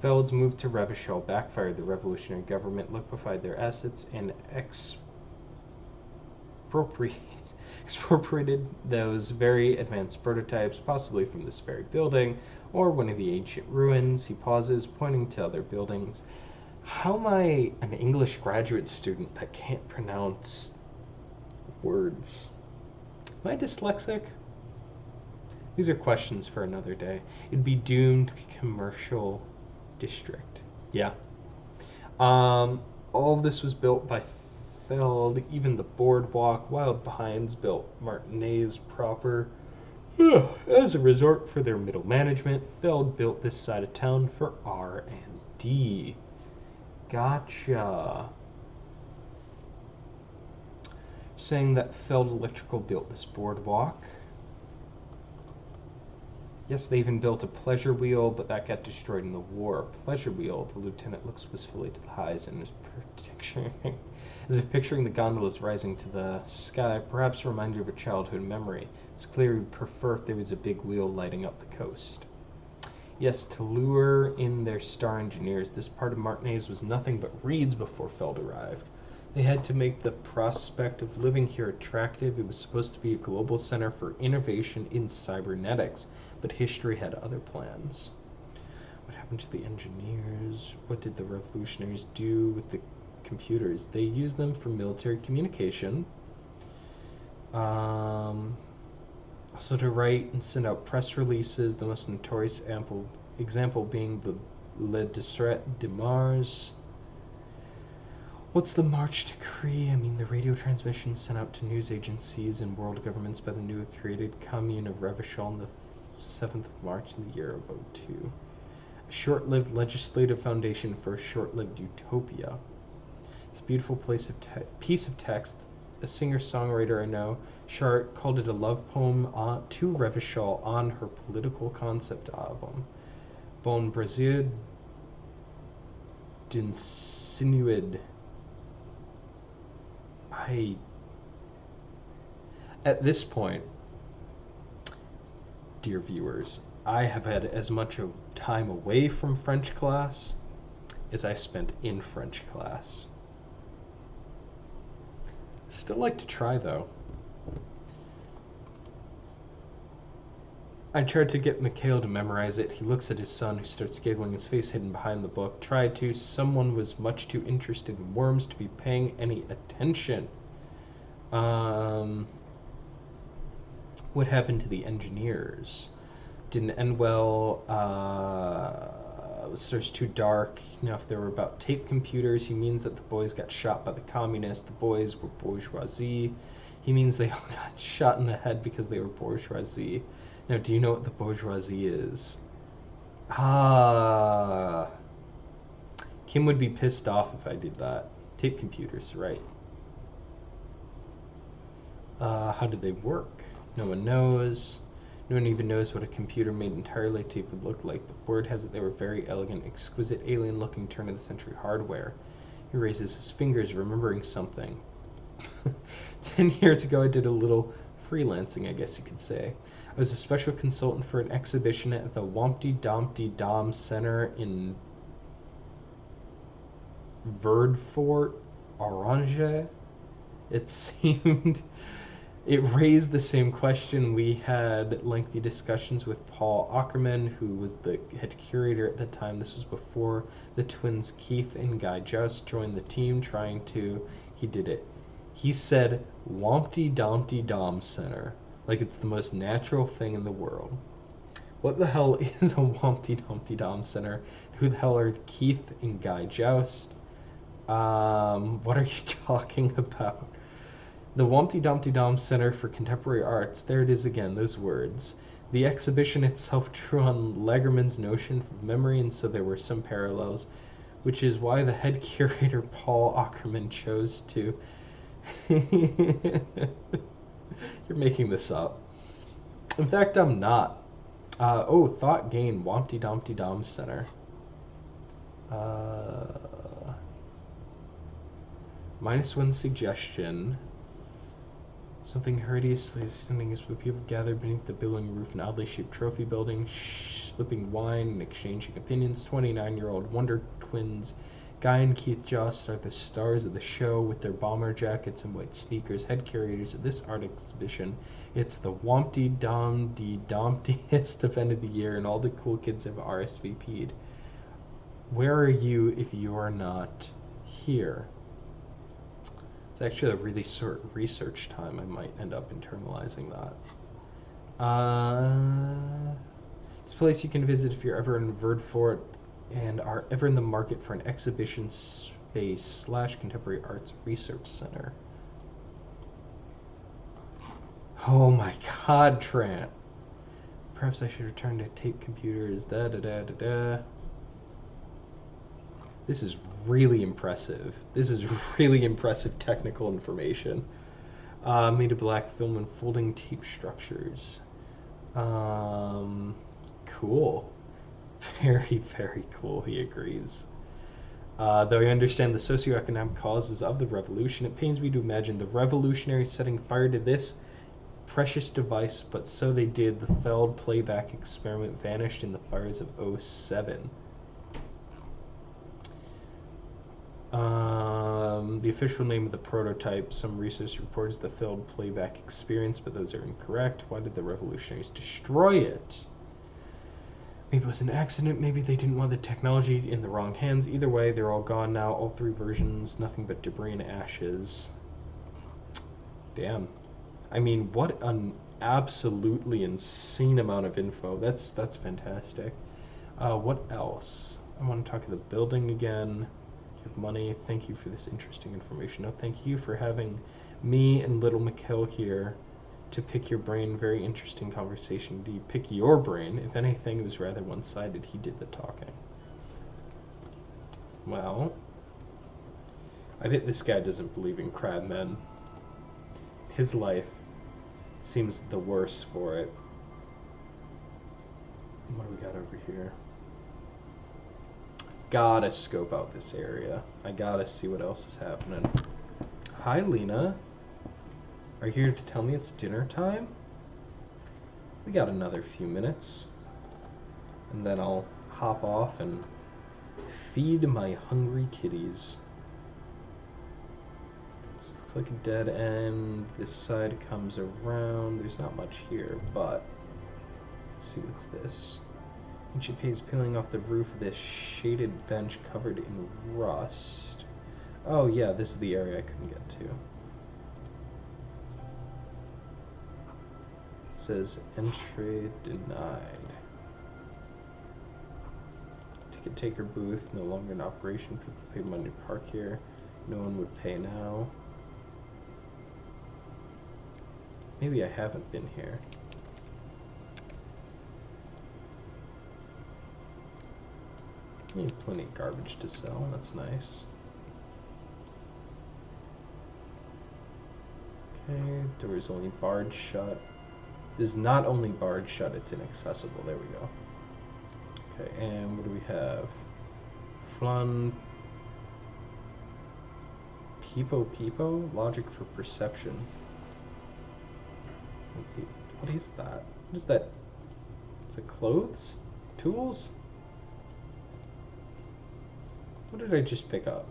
Feld's move to Revachol backfired. The revolutionary government liquefied their assets and expropriated those very advanced prototypes, possibly from this very building, or one of the ancient ruins. He pauses, pointing to other buildings. How am I an English graduate student that can't pronounce words? Am I dyslexic? These are questions for another day. It'd be doomed to be commercial district. Yeah. All of this was built by Feld, even the boardwalk, Wild Behinds built Martinez proper. As a resort for their middle management, Feld built this side of town for R&D. Gotcha. Saying that Feld Electrical built this boardwalk. Yes, they even built a pleasure wheel, but that got destroyed in the war. Pleasure wheel. The lieutenant looks wistfully to the highs and is as if picturing the gondolas rising to the sky, perhaps a reminder of a childhood memory. It's clear he'd prefer if there was a big wheel lighting up the coast. Yes, to lure in their star engineers, this part of Martinez was nothing but reeds before Feld arrived. They had to make the prospect of living here attractive. It was supposed to be a global center for innovation in cybernetics, but history had other plans. What happened to the engineers? What did the revolutionaries do with the computers? They used them for military communication. Also to write and send out press releases, the most notorious example being the Le Distrait de Mars. What's the March Decree? I mean, the radio transmissions sent out to news agencies and world governments by the newly created Commune of Revachol on the 7th of March in the year of 02. A short-lived legislative foundation for a short-lived utopia. It's a beautiful piece of text. A singer-songwriter I know, Chart, called it a love poem to Revachol on her political concept album. Bon Brasil d'insinuid. At this point, dear viewers, I have had as much time away from French class as I spent in French class. Still like to try, though. I tried to get Mikhail to memorize it. He looks at his son, who starts giggling, his face hidden behind the book. Tried to. Someone was much too interested in worms to be paying any attention. What happened to the engineers? Didn't end well. It was just too dark. You know, if there were about tape computers, he means that the boys got shot by the communists. The boys were bourgeoisie. He means they all got shot in the head because they were bourgeoisie. Now, do you know what the bourgeoisie is? Ah. Kim would be pissed off if I did that. Tape computers, right. How do they work? No one knows. No one even knows what a computer made entirely of tape would look like, but word has it they were very elegant, exquisite, alien-looking turn-of-the-century hardware. He raises his fingers, remembering something. 10 years ago, I did a little freelancing, I guess you could say. I was a special consultant for an exhibition at the Wompty Dompty Dom Center in Verdfort, Orange. It seemed... It raised the same question. We had lengthy discussions with Paul Ackerman, who was the head curator at the time. This was before the twins Keith and Guy Joust joined the team, he did it. He said, Wompty Dompty Dom Center, like it's the most natural thing in the world. What the hell is a Wompty Dompty Dom Center? Who the hell are Keith and Guy Joust? What are you talking about? The Wompty Dumpty Dom Center for Contemporary Arts. There it is again, those words. The exhibition itself drew on Lagerman's notion of memory, and so there were some parallels, which is why the head curator Paul Ackerman chose to... You're making this up. In fact, I'm not. Thought Gain, Wompty Dumpty Dom Center. -1 suggestion. Something hideously stunning is what people gathered beneath the billowing roof, an oddly shaped trophy building, slipping wine and exchanging opinions. 29-year-old Wonder Twins Guy and Keith Jost are the stars of the show with their bomber jackets and white sneakers, head curators of this art exhibition. It's the Wompty Domty Domptiest event of the year, and all the cool kids have RSVP'd. Where are you if you are not here? It's actually a really short research time. I might end up internalizing that. It's a place you can visit if you're ever in Verdfort and are ever in the market for an exhibition space / contemporary arts research center. Oh my god, Trant. Perhaps I should return to tape computers. This is really impressive. This is really impressive technical information. Made of black film and folding tape structures. Cool. Very, very cool, he agrees. Though I understand the socioeconomic causes of the revolution, it pains me to imagine the revolutionaries setting fire to this precious device, but so they did. The failed playback experiment vanished in the fires of 07. The official name of the prototype, some research reports the failed playback experience, but those are incorrect. Why did the revolutionaries destroy it? Maybe it was an accident, maybe they didn't want the technology in the wrong hands. Either way, they're all gone now, all 3 versions, nothing but debris and ashes. Damn. I mean, what an absolutely insane amount of info. That's fantastic. What else? I want to talk to the building again. Money. Thank you for this interesting information. No, thank you for having me and little Mikhail here to pick your brain. Very interesting conversation. Do you pick your brain? If anything, it was rather one-sided. He did the talking. Well, I bet this guy doesn't believe in crabmen. His life seems the worse for it. What do we got over here? Gotta scope out this area. I gotta see what else is happening. Hi, Lena. Are you here to tell me it's dinner time? We got another few minutes. And then I'll hop off and feed my hungry kitties. This looks like a dead end. This side comes around. There's not much here, but let's see what's this. Ancient paint is peeling off the roof of this shaded bench covered in rust. Oh yeah, this is the area I couldn't get to. It says entry denied. Ticket taker booth, no longer in operation. People pay money to park here. No one would pay now. Maybe I haven't been here. We have plenty of garbage to sell. That's nice. Okay, door's only barred shut. It is not only barred shut, it's inaccessible. There we go. Okay, and what do we have? Flun. Peepo? Logic for perception. What is that? What is that? Is it clothes? Tools? What did I just pick up?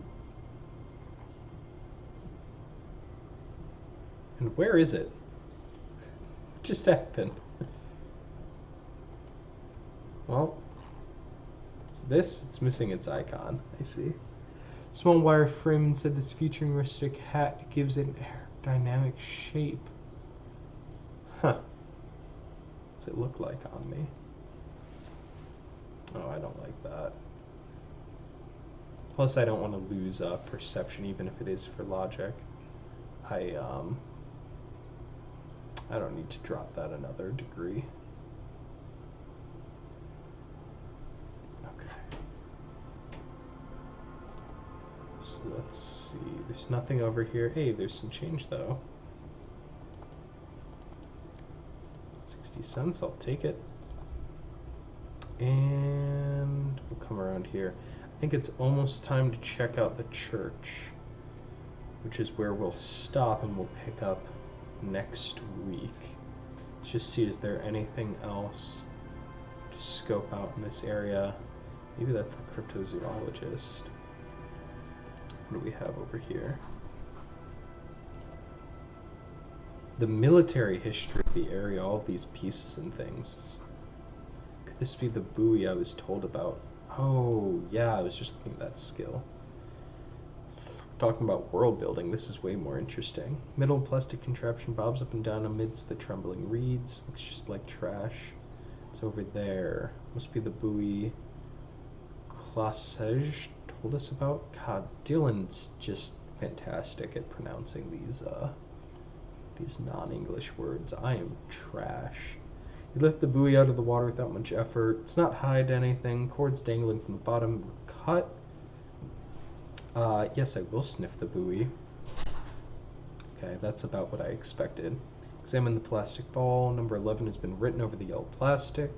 And where is it? What just happened? Well, it's this. It's missing its icon. I see. Small wire frame inside this futuristic hat gives it an aerodynamic shape. Huh. What's it look like on me? Oh, I don't like that. Plus, I don't want to lose perception, even if it is for logic. I don't need to drop that another degree. Okay. So let's see. There's nothing over here. Hey, there's some change though. 60 cents, I'll take it. And we'll come around here. I think it's almost time to check out the church, which is where we'll stop and we'll pick up next week. Let's just see, is there anything else to scope out in this area? Maybe that's the cryptozoologist. What do we have over here? The military history of the area, all of these pieces and things. Could this be the buoy I was told about? Oh, yeah, I was just looking at that skill. Talking about world building, this is way more interesting. Middle plastic contraption bobs up and down amidst the trembling reeds. Looks just like trash. It's over there. Must be the buoy Classage told us about. God, Dylan's just fantastic at pronouncing these non-English words. I am trash. You lift the buoy out of the water without much effort. It's not high to anything. Cords dangling from the bottom were cut. Yes, I will sniff the buoy. Okay, that's about what I expected. Examine the plastic ball. Number 11 has been written over the yellow plastic.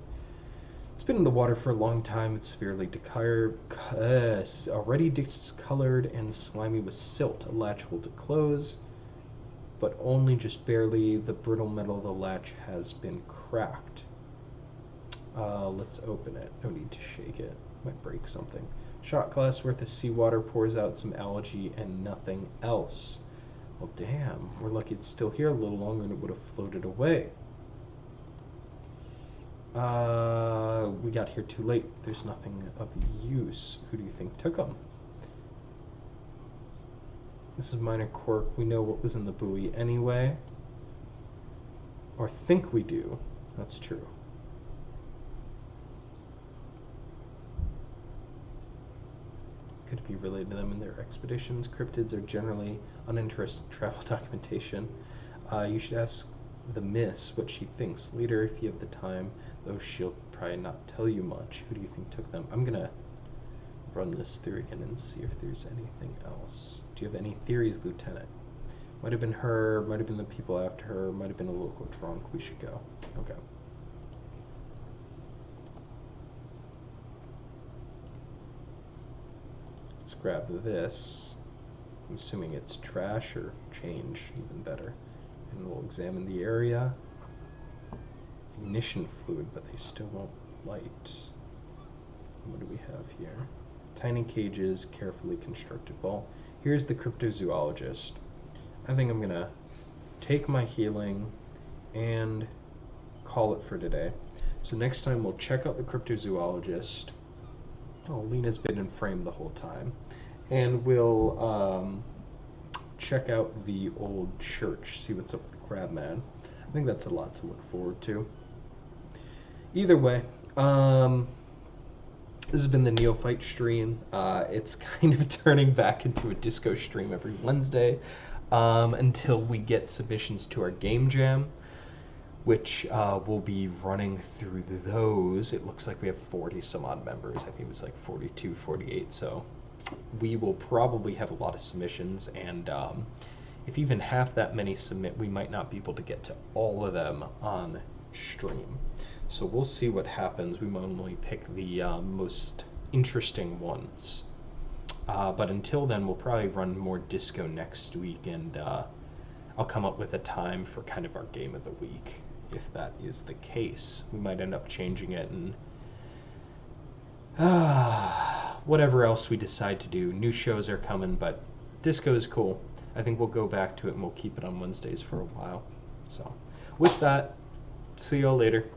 It's been in the water for a long time. It's severely already discolored and slimy with silt. A latch will to close, but only just barely. The brittle metal of the latch has been cracked. Let's open it. No need to shake it. Might break something. Shot glass worth of seawater pours out some algae and nothing else. Well, damn. We're lucky it's still here a little longer and it would have floated away. We got here too late. There's nothing of use. Who do you think took them? This is minor quirk. We know what was in the buoy anyway. Or think we do. That's true. Could it be related to them in their expeditions? Cryptids are generally uninteresting travel documentation. You should ask the miss what she thinks later if you have the time, though she'll probably not tell you much. Who do you think took them? I'm gonna run this through again and see if there's anything else. Do you have any theories, Lieutenant? Might have been her, might have been the people after her, might have been a local drunk. We should go. Okay. Let's grab this. I'm assuming it's trash or change, even better. And we'll examine the area. Ignition fluid, but they still won't light. What do we have here? Tiny cages, carefully constructed ball. Here's the cryptozoologist. I think I'm gonna take my healing and call it for today. So next time we'll check out the cryptozoologist. Oh, Lena's been in frame the whole time. And we'll check out the old church, see what's up with the Crabman. I think that's a lot to look forward to. Either way, this has been the Neophyte stream. It's kind of turning back into a disco stream every Wednesday until we get submissions to our game jam. which we'll be running through those. It looks like we have 40 some odd members. I think it was like 42, 48. So we will probably have a lot of submissions, and if even half that many submit, we might not be able to get to all of them on stream. So we'll see what happens. We might only pick the most interesting ones. But until then, we'll probably run more Disco next week, and I'll come up with a time for kind of our game of the week. If that is the case, we might end up changing it, and whatever else we decide to do. New shows are coming, but Disco is cool. I think we'll go back to it, and we'll keep it on Wednesdays for a while. So with that, see y'all later,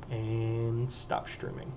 and stop streaming.